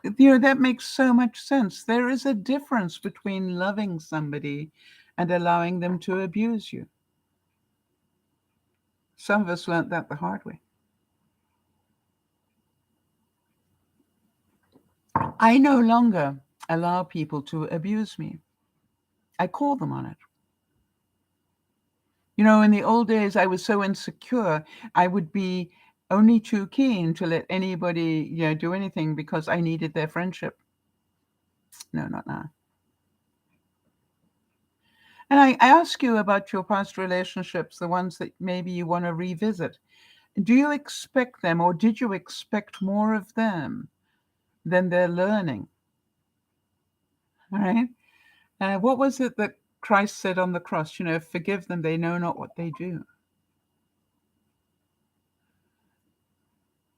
that makes so much sense. There is a difference between loving somebody and allowing them to abuse you. Some of us learned that the hard way. I no longer allow people to abuse me. I call them on it. In the old days, I was so insecure, I would be only too keen to let anybody, do anything because I needed their friendship. No, not now. And I ask you about your past relationships, the ones that maybe you want to revisit. Do you expect them, or did you expect more of them than they're learning? All right. What was it that Christ said on the cross? Forgive them, they know not what they do.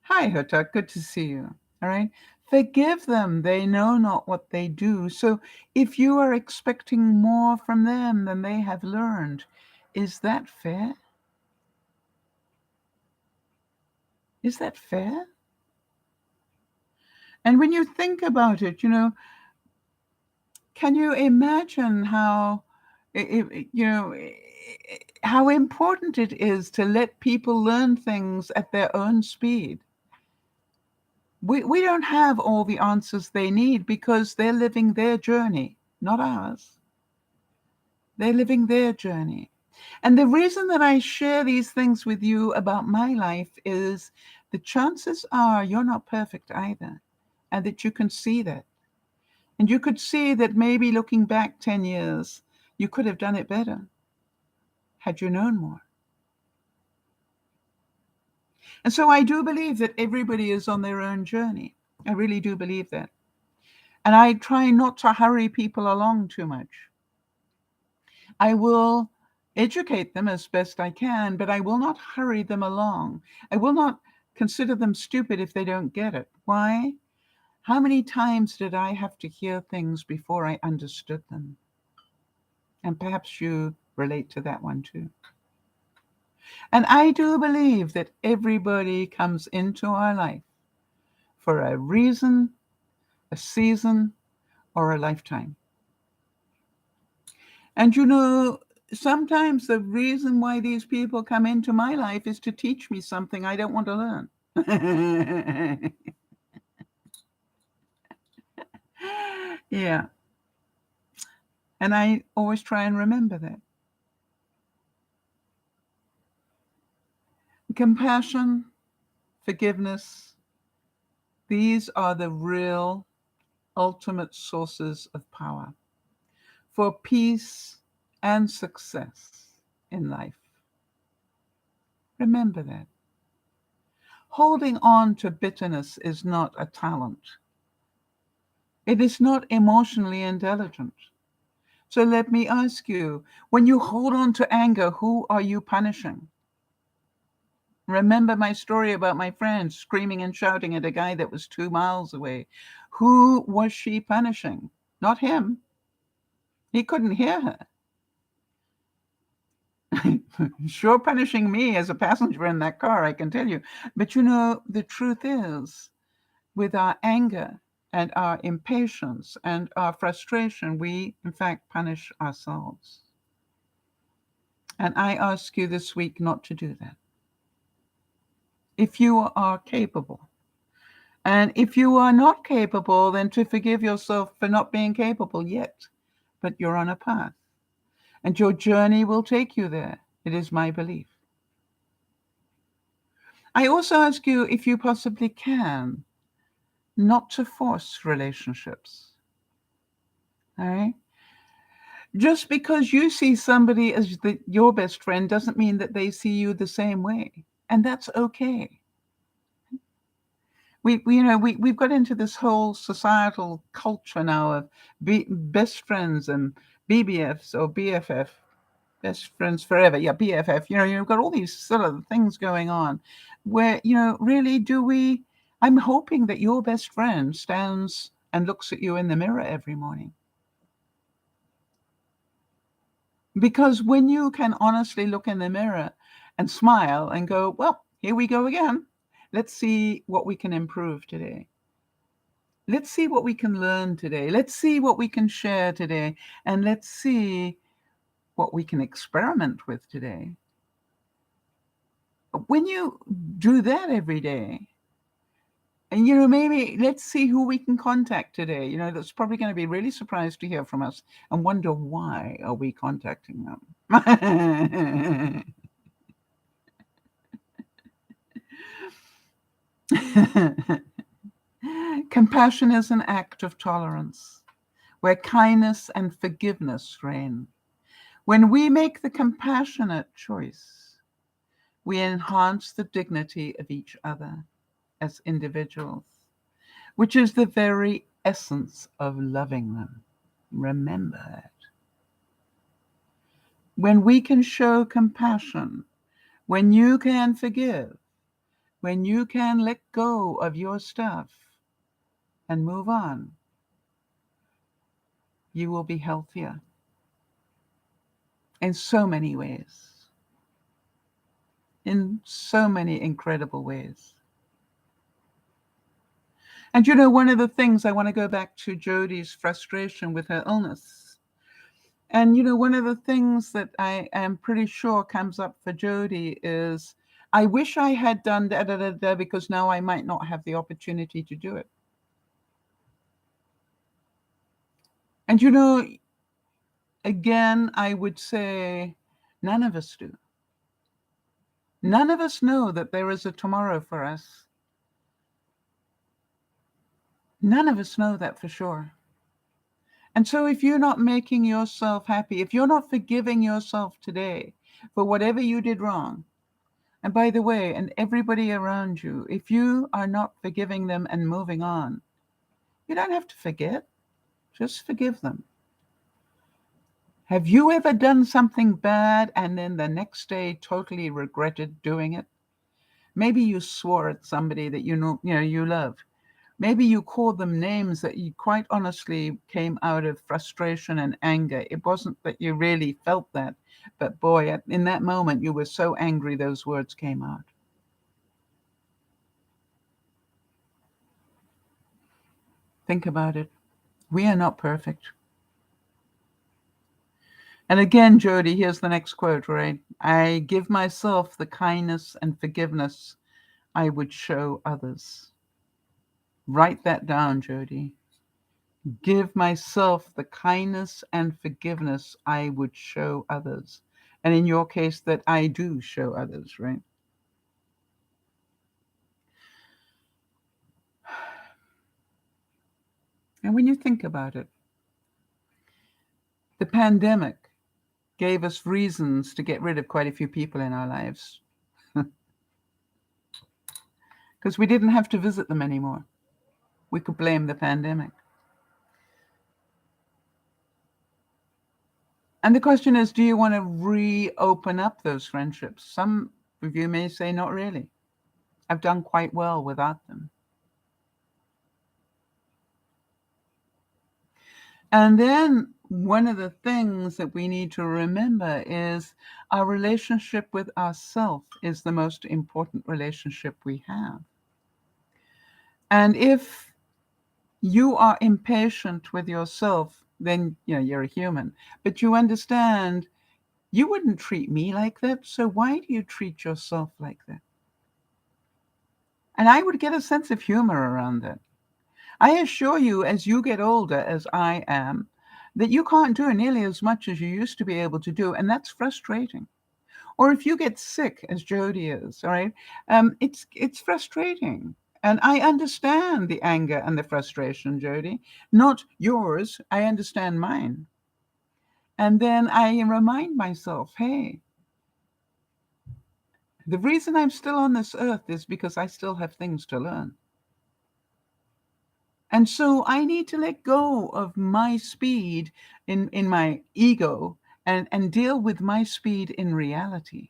Hi, Hota, good to see you. All right. Forgive them, they know not what they do. So if you are expecting more from them than they have learned, is that fair? Is that fair? And when you think about it, can you imagine how important it is to let people learn things at their own speed? We don't have all the answers they need because they're living their journey. not ours. They're living their journey. And the reason that I share these things with you about my life is the chances are you're not perfect either, and that you can see that. And you could see that maybe looking back 10 years, you could have done it better had you known more. And so I do believe that everybody is on their own journey. I really do believe that. And I try not to hurry people along too much. I will educate them as best I can, but I will not hurry them along. I will not consider them stupid if they don't get it. Why? How many times did I have to hear things before I understood them? And perhaps you relate to that one too. And I do believe that everybody comes into our life for a reason, a season, or a lifetime. And sometimes the reason why these people come into my life is to teach me something I don't want to learn. Yeah. And I always try and remember that. Compassion, forgiveness, these are the real ultimate sources of power for peace and success in life. Remember that. Holding on to bitterness is not a talent. It is not emotionally intelligent. So let me ask you, when you hold on to anger, who are you punishing? Remember my story about my friend screaming and shouting at a guy that was 2 miles away. Who was she punishing? Not him. He couldn't hear her. Sure punishing me as a passenger in that car, I can tell you. But the truth is, with our anger and our impatience and our frustration, we in fact punish ourselves. And I ask you this week not to do that. If you are capable. And if you are not capable, then to forgive yourself for not being capable yet. But you're on a path. And your journey will take you there. It is my belief. I also ask you, if you possibly can, not to force relationships. All right? Just because you see somebody as your best friend doesn't mean that they see you the same way. And that's okay. We've got into this whole societal culture now of best friends and BBFs or BFF, best friends forever. Yeah, BFF. You've got all these sort of things going on where, really I'm hoping that your best friend stands and looks at you in the mirror every morning. Because when you can honestly look in the mirror and smile and go, well, here we go again. Let's see what we can improve today. Let's see what we can learn today. Let's see what we can share today. And let's see what we can experiment with today. When you do that every day, and maybe let's see who we can contact today. That's probably going to be really surprised to hear from us and wonder, why are we contacting them? Compassion is an act of tolerance, where kindness and forgiveness reign. When we make the compassionate choice, we enhance the dignity of each other as individuals, which is the very essence of loving them. Remember that. When we can show compassion, when you can forgive, when you can let go of your stuff and move on, you will be healthier in so many ways, in so many incredible ways. And one of the things, I want to go back to Jodi's frustration with her illness. And one of the things that I am pretty sure comes up for Jodi is, I wish I had done da da da da, because now I might not have the opportunity to do it. And again, I would say none of us do. None of us know that there is a tomorrow for us. None of us know that for sure. And so if you're not making yourself happy, if you're not forgiving yourself today for whatever you did wrong, and by the way, and everybody around you, if you are not forgiving them and moving on, you don't have to forget, just forgive them. Have you ever done something bad and then the next day totally regretted doing it? Maybe you swore at somebody that you love. Maybe you called them names that you quite honestly came out of frustration and anger. It wasn't that you really felt that, but boy, in that moment you were so angry those words came out. Think about it. We are not perfect. And again, Jody, here's the next quote, right? I give myself the kindness and forgiveness I would show others. Write that down, Jody. Give myself the kindness and forgiveness I would show others. And in your case, that I do show others, right? And when you think about it, the pandemic gave us reasons to get rid of quite a few people in our lives because we didn't have to visit them anymore. We could blame the pandemic. And the question is, do you want to reopen up those friendships? Some of you may say, not really. I've done quite well without them. And then one of the things that we need to remember is our relationship with ourselves is the most important relationship we have. And if you are impatient with yourself, then you're a human. But you understand you wouldn't treat me like that, so why do you treat yourself like that? And I would get a sense of humor around that. I assure you, as you get older, as I am, that you can't do nearly as much as you used to be able to do, and that's frustrating. Or if you get sick, as Jody is, all right, it's frustrating. And I understand the anger and the frustration, Jody. Not yours. I understand mine. And then I remind myself, hey, the reason I'm still on this earth is because I still have things to learn. And so I need to let go of my speed in my ego and deal with my speed in reality.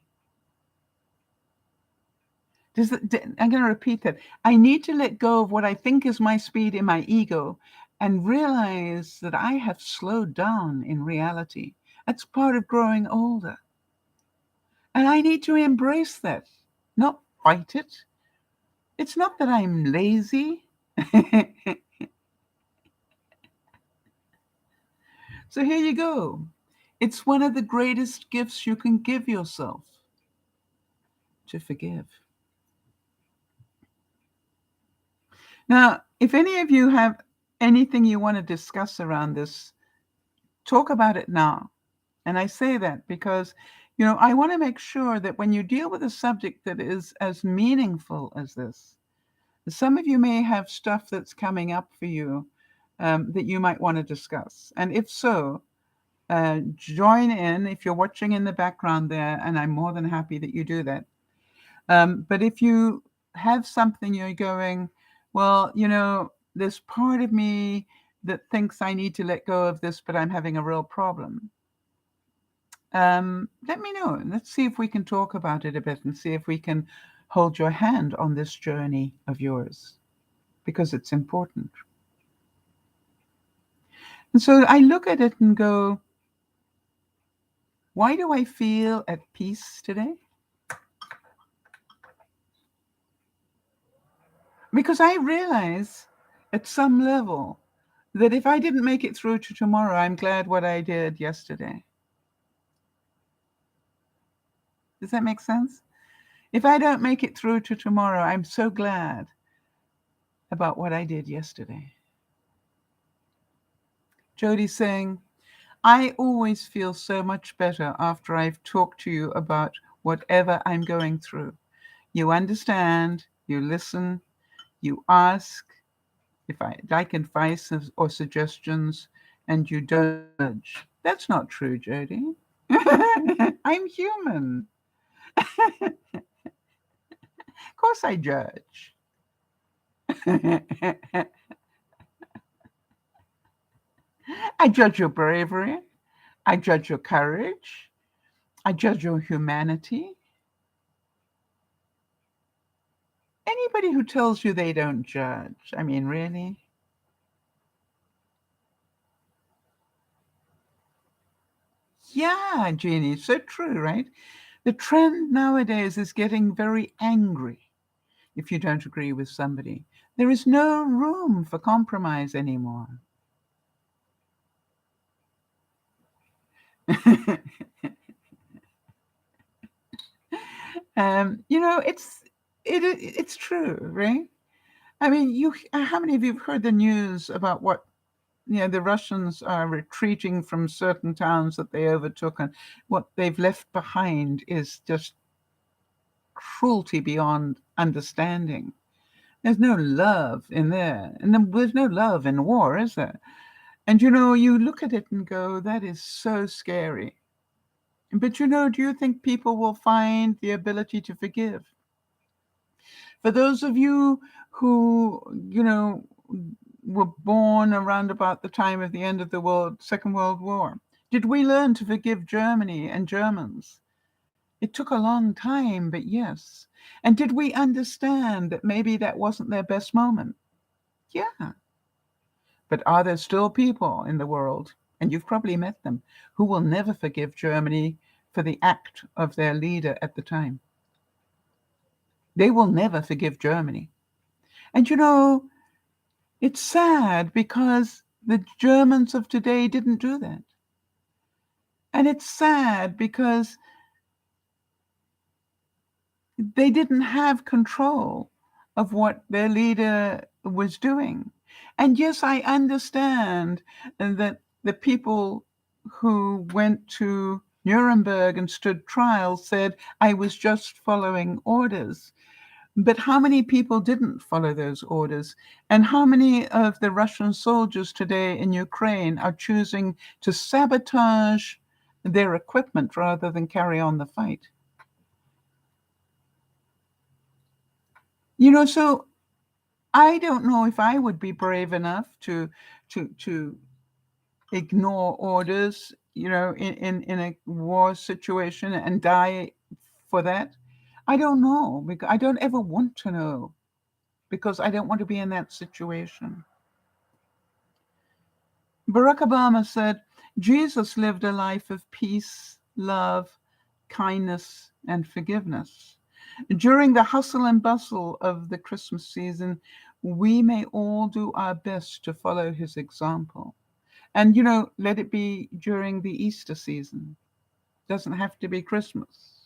I'm going to repeat that. I need to let go of what I think is my speed in my ego and realize that I have slowed down in reality. That's part of growing older. And I need to embrace that, not fight it. It's not that I'm lazy. So here you go. It's one of the greatest gifts you can give yourself to forgive. Now, if any of you have anything you want to discuss around this, talk about it now. And I say that because, I want to make sure that when you deal with a subject that is as meaningful as this, some of you may have stuff that's coming up for you that you might want to discuss. And if so, join in if you're watching in the background there, and I'm more than happy that you do that. But if you have something you're going, well, there's part of me that thinks I need to let go of this, but I'm having a real problem. Let me know. Let's see if we can talk about it a bit and see if we can hold your hand on this journey of yours, because it's important. And so I look at it and go, why do I feel at peace today? Because I realize at some level that if I didn't make it through to tomorrow, I'm glad what I did yesterday. Does that make sense? If I don't make it through to tomorrow, I'm so glad about what I did yesterday. Jody's saying, I always feel so much better after I've talked to you about whatever I'm going through. You understand, you listen, you ask if I like advice or suggestions, and you don't judge. That's not true, Jody. I'm human. Of course I judge. I judge your bravery. I judge your courage. I judge your humanity. Anybody who tells you they don't judge, I mean, really? Yeah, Jeannie, so true, right? The trend nowadays is getting very angry if you don't agree with somebody. There is no room for compromise anymore. It's true, right? I mean, how many of you have heard the news about what the Russians are retreating from certain towns that they overtook, and what they've left behind is just cruelty beyond understanding. There's no love in there, and there's no love in war, is there? And you look at it and go, that is so scary. But do you think people will find the ability to forgive? For those of you who, were born around about the time of the end of the Second World War, did we learn to forgive Germany and Germans? It took a long time, but yes. And did we understand that maybe that wasn't their best moment? Yeah. But are there still people in the world, and you've probably met them, who will never forgive Germany for the act of their leader at the time? They will never forgive Germany. And it's sad because the Germans of today didn't do that. And it's sad because they didn't have control of what their leader was doing. And yes, I understand that the people who went to Nuremberg and stood trial said, I was just following orders. But how many people didn't follow those orders? And how many of the Russian soldiers today in Ukraine are choosing to sabotage their equipment rather than carry on the fight? So I don't know if I would be brave enough to ignore orders, in a war situation and die for that. I don't know, because I don't ever want to know, because I don't want to be in that situation. Barack Obama said, Jesus lived a life of peace, love, kindness, and forgiveness. During the hustle and bustle of the Christmas season, we may all do our best to follow his example. And, let it be during the Easter season. Doesn't have to be Christmas.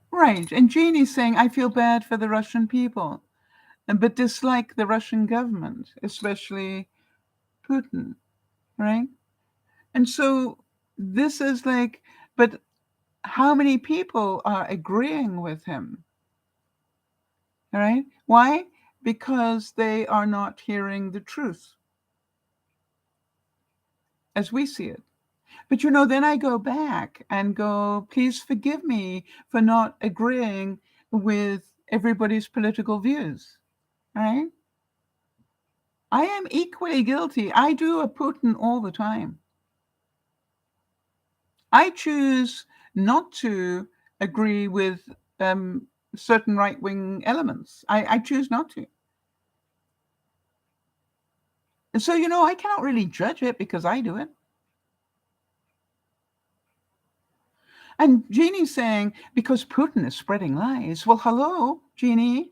Right. And Jeannie's saying, I feel bad for the Russian people, but dislike the Russian government, especially Putin, right? And so this is like, but how many people are agreeing with him? All right. Why? Because they are not hearing the truth as we see it. But then I go back and go, please forgive me for not agreeing with everybody's political views. Right? I am equally guilty. I do a Putin all the time. I choose not to agree with certain right-wing elements. I choose not to. And so, I cannot really judge it because I do it. And Jeannie's saying, because Putin is spreading lies. Well, hello, Jeannie.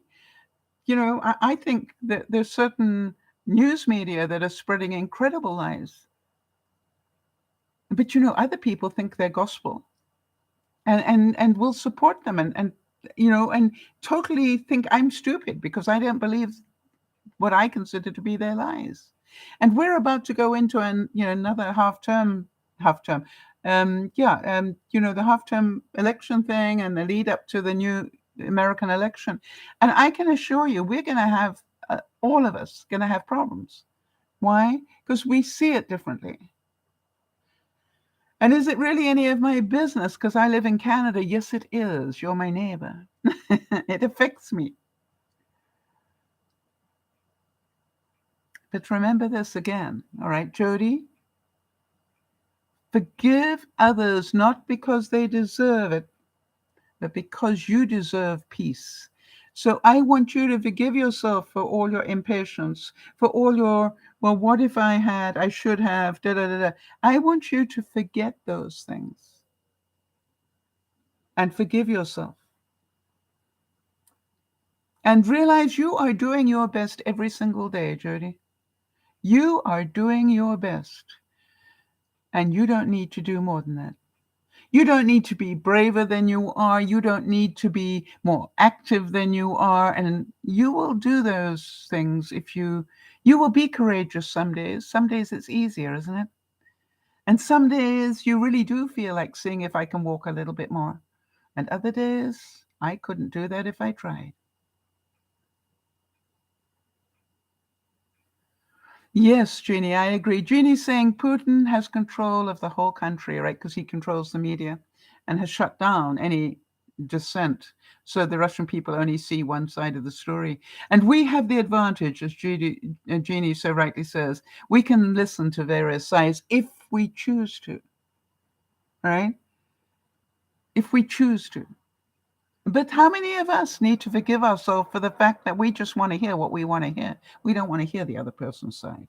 I think that there's certain news media that are spreading incredible lies. But, other people think they're gospel and will support them and totally think I'm stupid because I don't believe what I consider to be their lies. And we're about to go into another half term, the half term election thing and the lead up to the new American election. And I can assure you, we're going to have all of us going to have problems. Why? Because we see it differently. And is it really any of my business because I live in Canada? Yes, it is. You're my neighbor. It affects me. But remember this again, all right, Jody? Forgive others not because they deserve it, but because you deserve peace. So I want you to forgive yourself for all your impatience, for all your, well, what if I should have, da da da da. I want you to forget those things and forgive yourself. And realize you are doing your best every single day, Jody. You are doing your best. And you don't need to do more than that. You don't need to be braver than you are. You don't need to be more active than you are. And you will do those things if you will be courageous some days. Some days it's easier, isn't it? And some days you really do feel like seeing if I can walk a little bit more. And other days I couldn't do that if I tried. Yes, Jeannie, I agree. Jeannie's saying Putin has control of the whole country, right? Because he controls the media and has shut down any dissent. So the Russian people only see one side of the story. And we have the advantage, as Jeannie so rightly says, we can listen to various sides if we choose to, right? If we choose to. But how many of us need to forgive ourselves for the fact that we just want to hear what we want to hear? We don't want to hear the other person's side.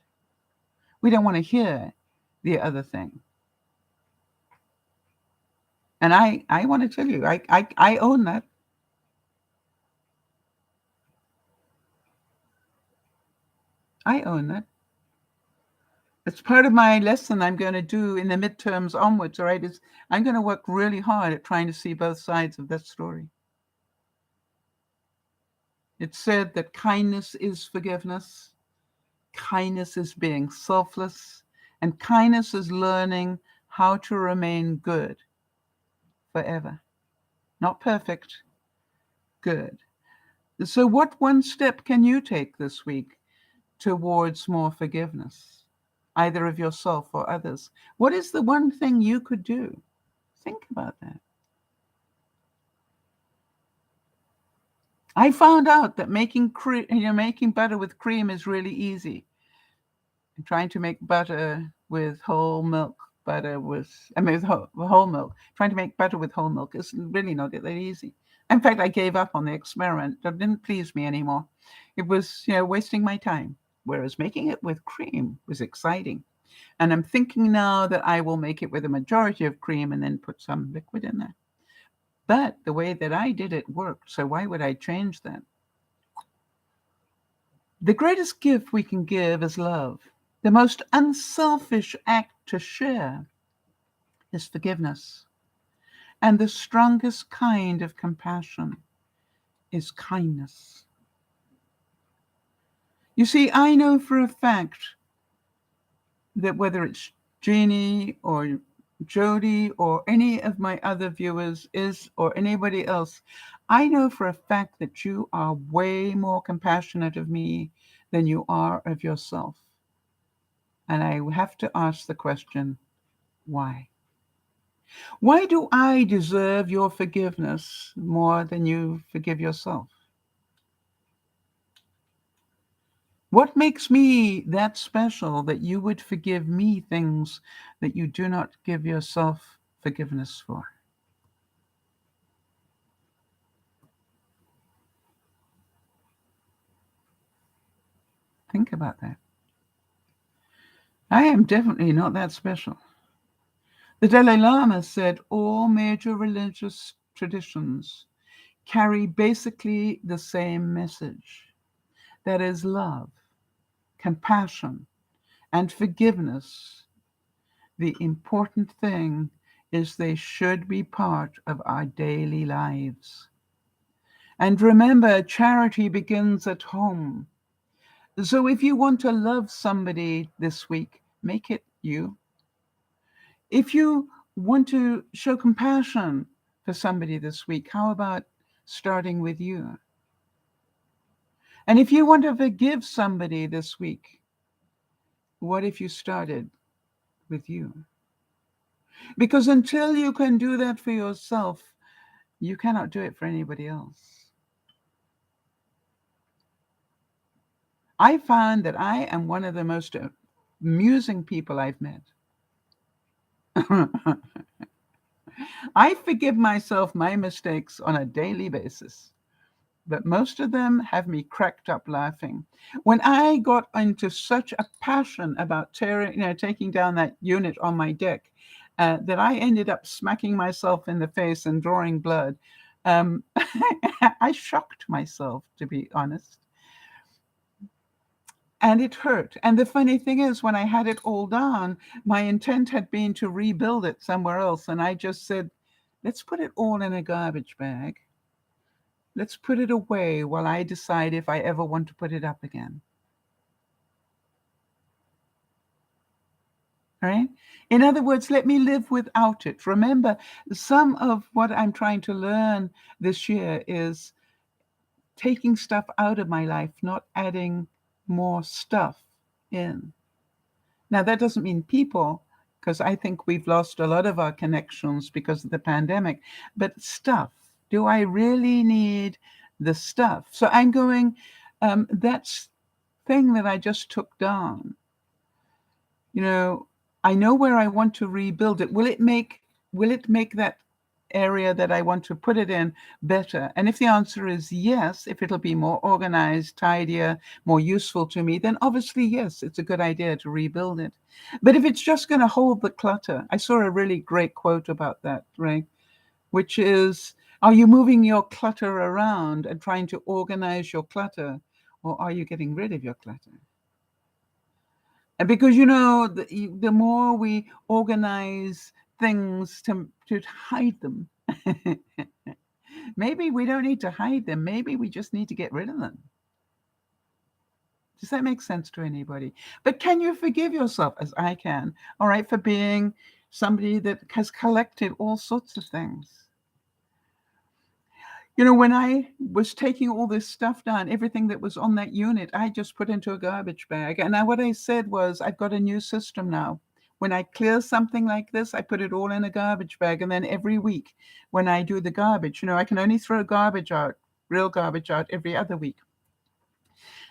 We don't want to hear the other thing. And I want to tell you, I own that. I own that. It's part of my lesson I'm going to do in the midterms onwards, all right? Is I'm going to work really hard at trying to see both sides of that story. It's said that kindness is forgiveness, kindness is being selfless, and kindness is learning how to remain good forever. Not perfect, good. So what one step can you take this week towards more forgiveness, either of yourself or others? What is the one thing you could do? Think about that. I found out that making butter with cream is really easy. I'm trying to make butter with whole milk. With whole milk. Trying to make butter with whole milk is really not that easy. In fact, I gave up on the experiment. It didn't please me anymore. It was, wasting my time. Whereas making it with cream was exciting. And I'm thinking now that I will make it with a majority of cream and then put some liquid in there. But the way that I did it worked, so why would I change that? The greatest gift we can give is love. The most unselfish act to share is forgiveness. And the strongest kind of compassion is kindness. You see, I know for a fact that whether it's Jeannie or Jody or any of my other viewers or anybody else, I know for a fact that you are way more compassionate of me than you are of yourself. And I have to ask the question, why? Why do I deserve your forgiveness more than you forgive yourself? What makes me that special that you would forgive me things that you do not give yourself forgiveness for? Think about that. I am definitely not that special. The Dalai Lama said all major religious traditions carry basically the same message. That is love, compassion, and forgiveness. The important thing is they should be part of our daily lives. And remember, charity begins at home. So if you want to love somebody this week, make it you. If you want to show compassion for somebody this week, how about starting with you? And if you want to forgive somebody this week, what if you started with you? Because until you can do that for yourself, you cannot do it for anybody else. I found that I am one of the most amusing people I've met. I forgive myself my mistakes on a daily basis, but most of them have me cracked up laughing. When I got into such a passion about taking down that unit on my deck, that I ended up smacking myself in the face and drawing blood, I shocked myself, to be honest. And it hurt. And the funny thing is, when I had it all done, my intent had been to rebuild it somewhere else. And I just said, let's put it all in a garbage bag. Let's put it away while I decide if I ever want to put it up again. All right? In other words, let me live without it. Remember, some of what I'm trying to learn this year is taking stuff out of my life, not adding more stuff in. Now, that doesn't mean people, because I think we've lost a lot of our connections because of the pandemic, but stuff. Do I really need the stuff? So I'm going, that thing that I just took down, I know where I want to rebuild it. Will it make that area that I want to put it in better? And if the answer is yes, if it'll be more organized, tidier, more useful to me, then obviously, yes, it's a good idea to rebuild it. But if it's just going to hold the clutter, I saw a really great quote about that, right? Which is, are you moving your clutter around and trying to organize your clutter, or are you getting rid of your clutter? And because the more we organize things to hide them, maybe we don't need to hide them. Maybe we just need to get rid of them. Does that make sense to anybody? But can you forgive yourself, as I can, all right, for being somebody that has collected all sorts of things? When I was taking all this stuff down, everything that was on that unit, I just put into a garbage bag. And what I said was, I've got a new system now. When I clear something like this, I put it all in a garbage bag. And then every week when I do the garbage, I can only throw garbage out, real garbage out, every other week.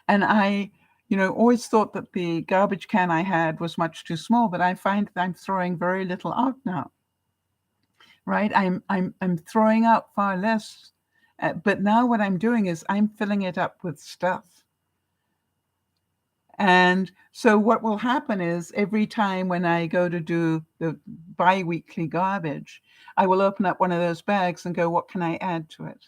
And I, always thought that the garbage can I had was much too small, but I find that I'm throwing very little out now. Right? I'm throwing out far less. But now what I'm doing is I'm filling it up with stuff. And so what will happen is every time when I go to do the bi-weekly garbage, I will open up one of those bags and go, what can I add to it?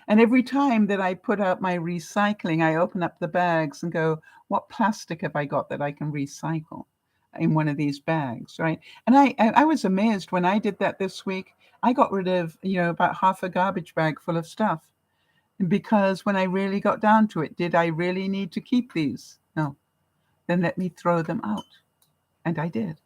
And every time that I put out my recycling, I open up the bags and go, what plastic have I got that I can recycle in one of these bags, right? And I was amazed when I did that this week. I got rid of, about half a garbage bag full of stuff. Because when I really got down to it, did I really need to keep these? No. Then let me throw them out. And I did.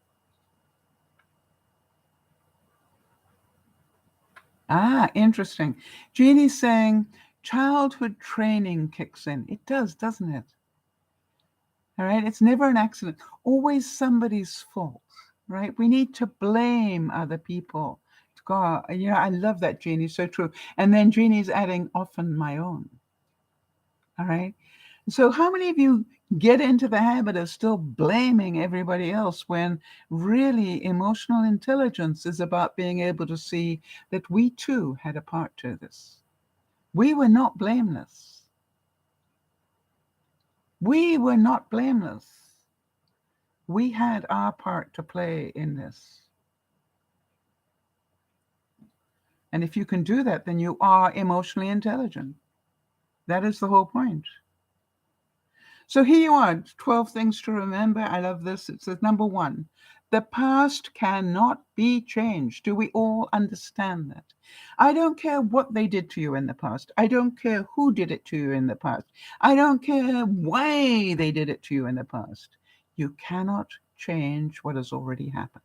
Interesting. Jeannie's saying childhood training kicks in. It does, doesn't it? All right. It's never an accident. Always somebody's fault, right? We need to blame other people. God, I love that, Jeannie. So true. And then Jeannie's adding often my own. All right. So how many of you get into the habit of still blaming everybody else when really emotional intelligence is about being able to see that we too had a part to this? We were not blameless. We were not blameless. We had our part to play in this. And if you can do that, then you are emotionally intelligent. That is the whole point. So here you are, 12 things to remember. I love this. It says, number one, The past cannot be changed. Do we all understand that? I don't care what they did to you in the past. I don't care who did it to you in the past. I don't care why they did it to you in the past. You cannot change what has already happened.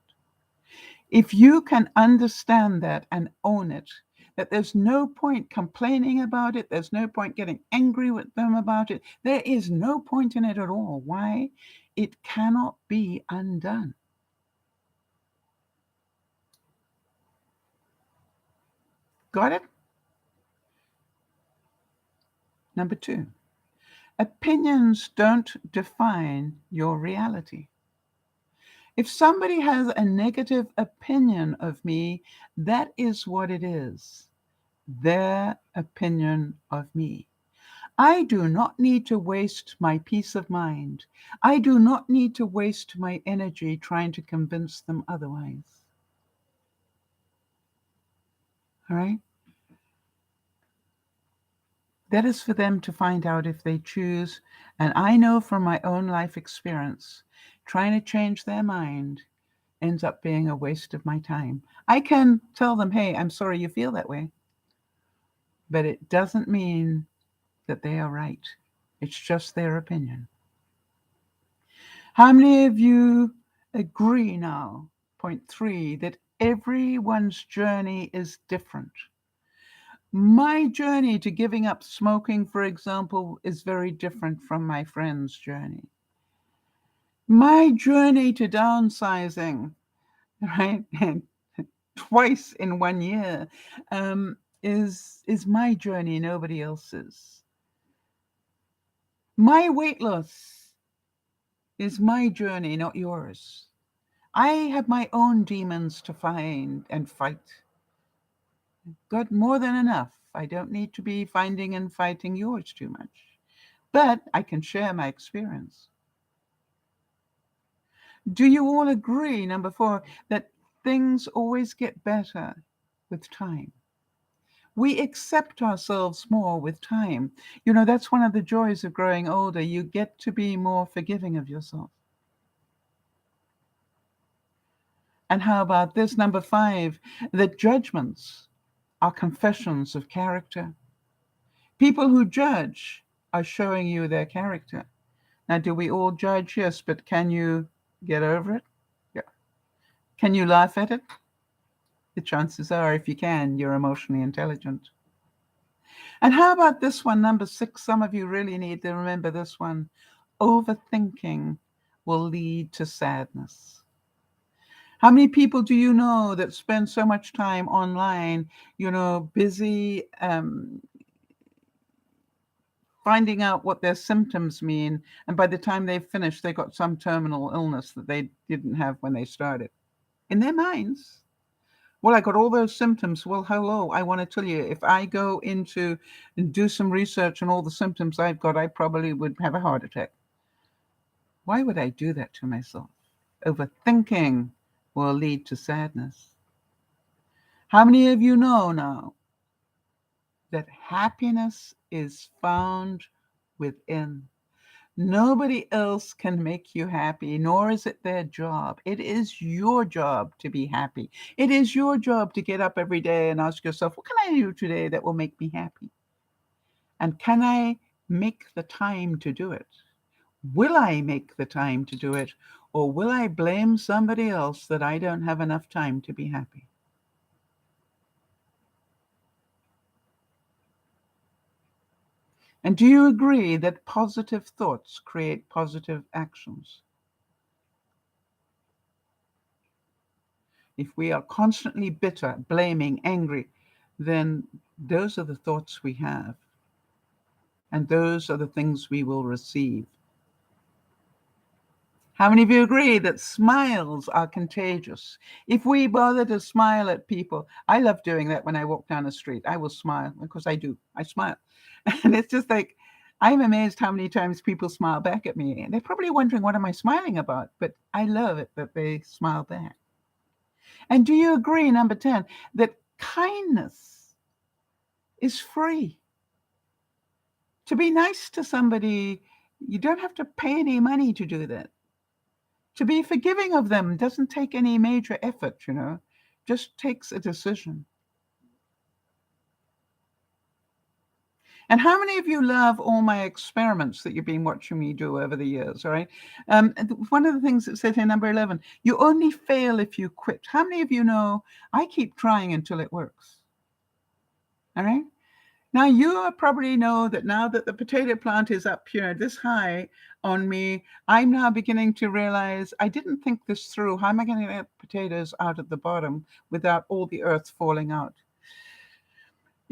If you can understand that and own it, that there's no point complaining about it, there's no point getting angry with them about it, there is no point in it at all. Why? It cannot be undone. Got it? Number 2, opinions don't define your reality. If somebody has a negative opinion of me, that is what it is. Their opinion of me. I do not need to waste my peace of mind. I do not need to waste my energy trying to convince them otherwise. All right? That is for them to find out if they choose. And I know from my own life experience, trying to change their mind ends up being a waste of my time. I can tell them, hey, I'm sorry you feel that way. But it doesn't mean that they are right. It's just their opinion. How many of you agree now, point 3, that everyone's journey is different? My journey to giving up smoking, for example, is very different from my friend's journey. My journey to downsizing, right, and twice in 1 year, is my journey, nobody else's. My weight loss is my journey, not yours. I have my own demons to find and fight. Got more than enough. I don't need to be finding and fighting yours too much. But I can share my experience. Do you all agree, number 4, that things always get better with time? We accept ourselves more with time. You know, that's one of the joys of growing older. You get to be more forgiving of yourself. And how about this, number 5, that judgments are confessions of character. People who judge are showing you their character. Now, do we all judge? Yes, but can you get over it? Yeah. Can you laugh at it? The chances are, if you can, you're emotionally intelligent. And how about this one, number 6? Some of you really need to remember this one. Overthinking will lead to sadness. How many people do you know that spend so much time online, busy finding out what their symptoms mean, and by the time they've finished, they got some terminal illness that they didn't have when they started? In their minds, well, I got all those symptoms. Well, hello, I want to tell you, if I go into and do some research on all the symptoms I've got, I probably would have a heart attack. Why would I do that to myself? Overthinking will lead to sadness. How many of you know now that happiness is found within? Nobody else can make you happy, nor is it their job. It is your job to be happy. It is your job to get up every day and ask yourself, what can I do today that will make me happy? And can I make the time to do it? Will I make the time to do it? Or will I blame somebody else that I don't have enough time to be happy? And do you agree that positive thoughts create positive actions? If we are constantly bitter, blaming, angry, then those are the thoughts we have, and those are the things we will receive. How many of you agree that smiles are contagious? If we bother to smile at people, I love doing that when I walk down the street. I will smile, because I do. I smile. And it's just like, I'm amazed how many times people smile back at me. And they're probably wondering, what am I smiling about? But I love it that they smile back. And do you agree, number 10, that kindness is free? To be nice to somebody, you don't have to pay any money to do that. To be forgiving of them doesn't take any major effort, just takes a decision. And how many of you love all my experiments that you've been watching me do over the years, all right? One of the things that said here, number 11, you only fail if you quit. How many of you know I keep trying until it works? All right? Now, you probably know that now that the potato plant is up here this high on me, I'm now beginning to realize I didn't think this through. How am I going to get potatoes out at the bottom without all the earth falling out?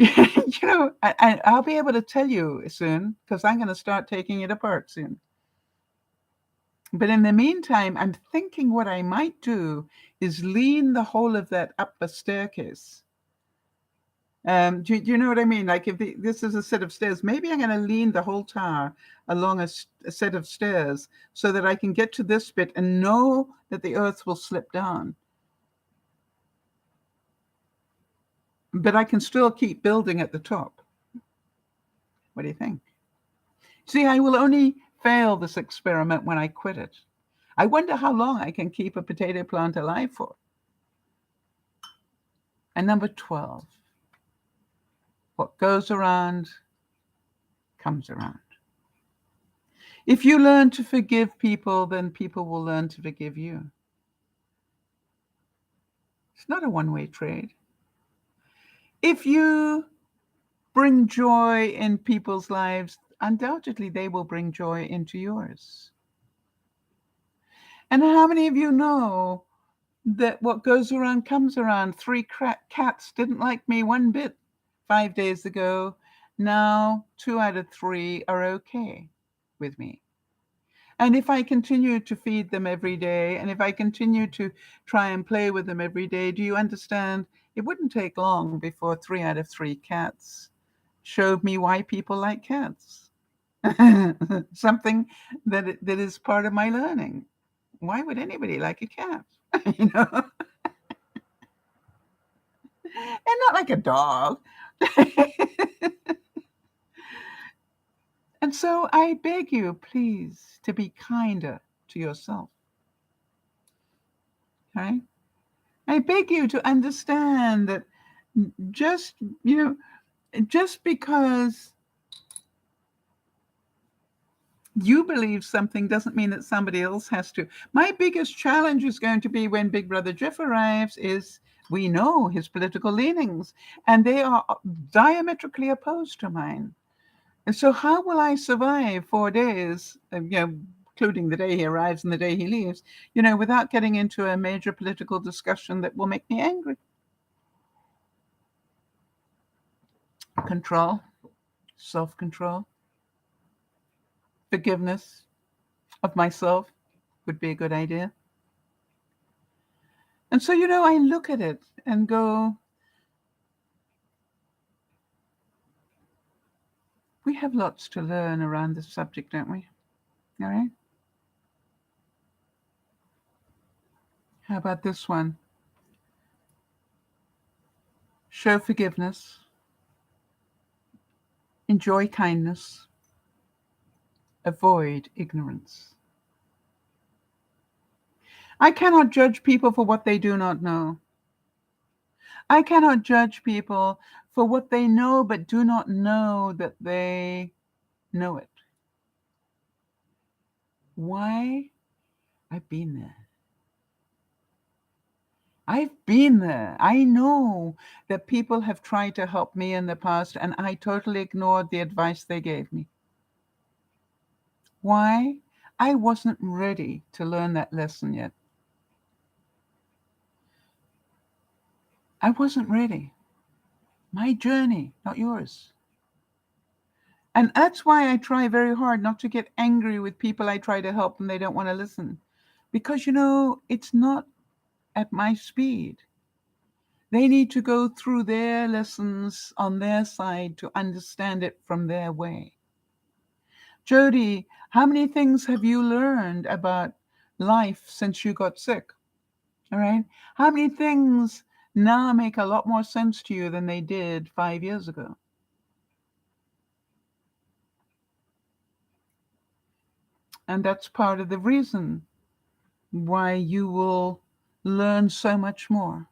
I'll be able to tell you soon because I'm going to start taking it apart soon. But in the meantime, I'm thinking what I might do is lean the whole of that up a staircase. Do you know what I mean? Like if this is a set of stairs, maybe I'm going to lean the whole tower along a set of stairs so that I can get to this bit and know that the earth will slip down. But I can still keep building at the top. What do you think? See, I will only fail this experiment when I quit it. I wonder how long I can keep a potato plant alive for. And number 12, what goes around comes around. If you learn to forgive people, then people will learn to forgive you. It's not a one-way trade. If you bring joy in people's lives, undoubtedly they will bring joy into yours. And how many of you know that what goes around comes around? 3 cats didn't like me one bit 5 days ago. Now 2 out of 3 are okay with me. And if I continue to feed them every day, and if I continue to try and play with them every day, do you understand? It wouldn't take long before 3 out of 3 cats showed me why people like cats. Something that is part of my learning. Why would anybody like a cat? And not like a dog. And so I beg you, please, to be kinder to yourself. Right? I beg you to understand that just because you believe something doesn't mean that somebody else has to. My biggest challenge is going to be when Big Brother Jeff arrives is we know his political leanings, and they are diametrically opposed to mine. And so how will I survive 4 days, including the day he arrives and the day he leaves, without getting into a major political discussion that will make me angry? Control, self-control, forgiveness of myself would be a good idea. And so, I look at it and go, we have lots to learn around this subject, don't we? All right. How about this one? Show forgiveness. Enjoy kindness. Avoid ignorance. I cannot judge people for what they do not know. I cannot judge people for what they know but do not know that they know it. Why? I've been there. I've been there. I know that people have tried to help me in the past, and I totally ignored the advice they gave me. Why? I wasn't ready to learn that lesson yet. I wasn't ready. My journey, not yours. And that's why I try very hard not to get angry with people I try to help and they don't want to listen. Because, it's not at my speed. They need to go through their lessons on their side to understand it from their way. Jody, how many things have you learned about life since you got sick? All right. How many things now make a lot more sense to you than they did 5 years ago? And that's part of the reason why you will learn so much more.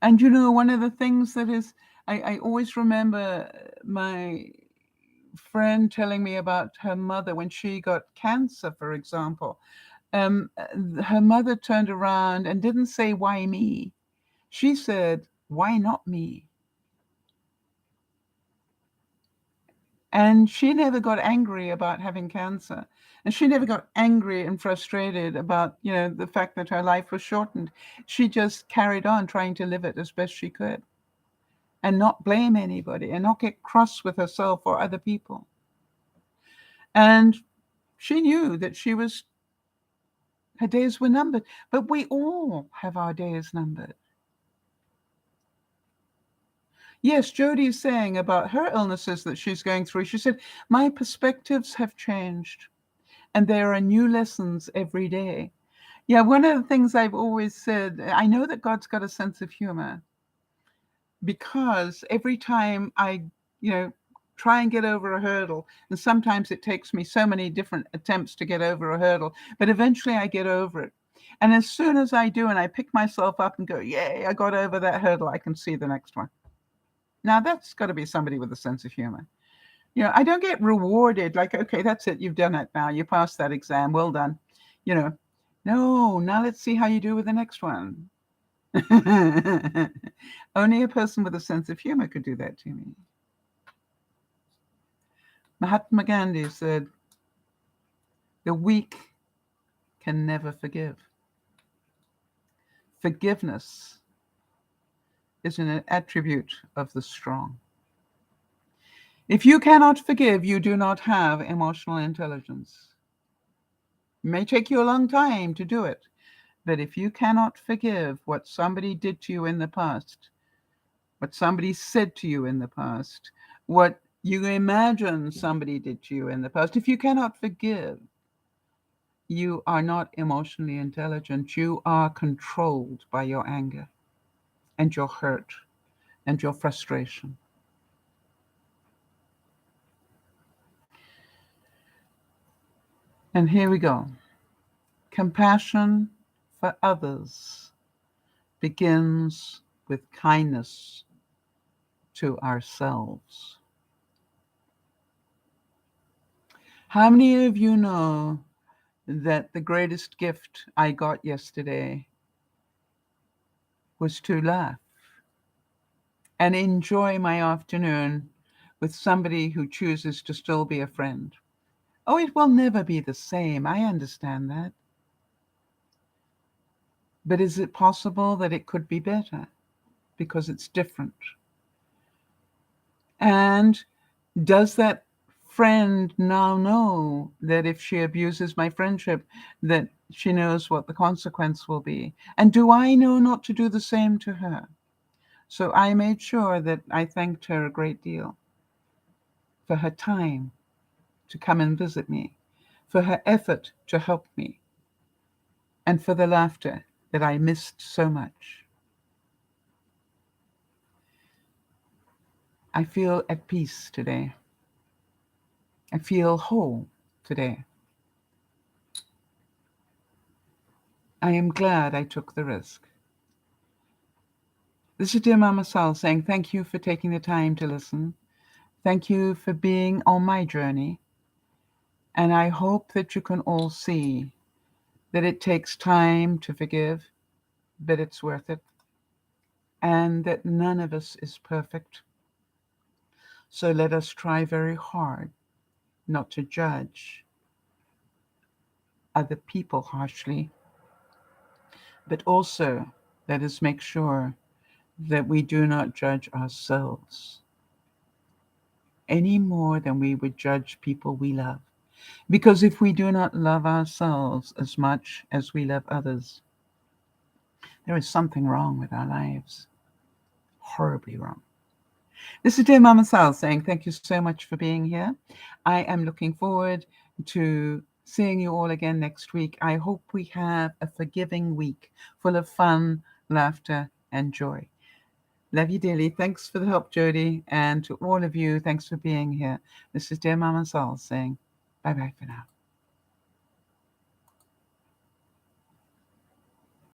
And one of the things that is, I always remember my friend telling me about her mother when she got cancer, for example. Um, Her mother turned around and didn't say, "Why me?" She said, "Why not me?" And she never got angry about having cancer. And she never got angry and frustrated about, the fact that her life was shortened. She just carried on trying to live it as best she could and not blame anybody and not get cross with herself or other people. And she knew that her days were numbered, but we all have our days numbered. Yes, Jody is saying about her illnesses that she's going through. She said, "My perspectives have changed and there are new lessons every day." Yeah, one of the things I've always said, I know that God's got a sense of humor because every time I, you know, try and get over a hurdle, and sometimes it takes me so many different attempts to get over a hurdle, but eventually I get over it. And as soon as I do and I pick myself up and go, "Yay, I got over that hurdle," I can see the next one. Now that's got to be somebody with a sense of humor. I don't get rewarded like, "Okay, that's it, you've done it now, you passed that exam, well done." You know, no, now let's see how you do with the next one. Only a person with a sense of humor could do that to me. Mahatma Gandhi said, "The weak can never forgive. Forgiveness is an attribute of the strong." If you cannot forgive, you do not have emotional intelligence. It may take you a long time to do it, but if you cannot forgive what somebody did to you in the past, what somebody said to you in the past, what you imagine somebody did to you in the past, if you cannot forgive, you are not emotionally intelligent. You are controlled by your anger and your hurt and your frustration. And here we go. Compassion for others begins with kindness to ourselves. How many of you know that the greatest gift I got yesterday was to laugh and enjoy my afternoon with somebody who chooses to still be a friend? Oh, it will never be the same. I understand that. But is it possible that it could be better because it's different? And does that friend now know that if she abuses my friendship, that she knows what the consequence will be? And do I know not to do the same to her? So I made sure that I thanked her a great deal for her time to come and visit me, for her effort to help me, and for the laughter that I missed so much. I feel at peace today. I feel whole today. I am glad I took the risk. This is DearMamaSal saying thank you for taking the time to listen. Thank you for being on my journey. And I hope that you can all see that it takes time to forgive, but it's worth it. And that none of us is perfect. So let us try very hard not to judge other people harshly, but also let us make sure that we do not judge ourselves any more than we would judge people we love. Because if we do not love ourselves as much as we love others, there is something wrong with our lives. Horribly wrong. This is Dear Mama Sal saying thank you so much for being here. I am looking forward to seeing you all again next week. I hope we have a forgiving week full of fun, laughter, and joy. Love you dearly. Thanks for the help, Jody. And to all of you, thanks for being here. This is Dear Mama Sal saying bye-bye for now.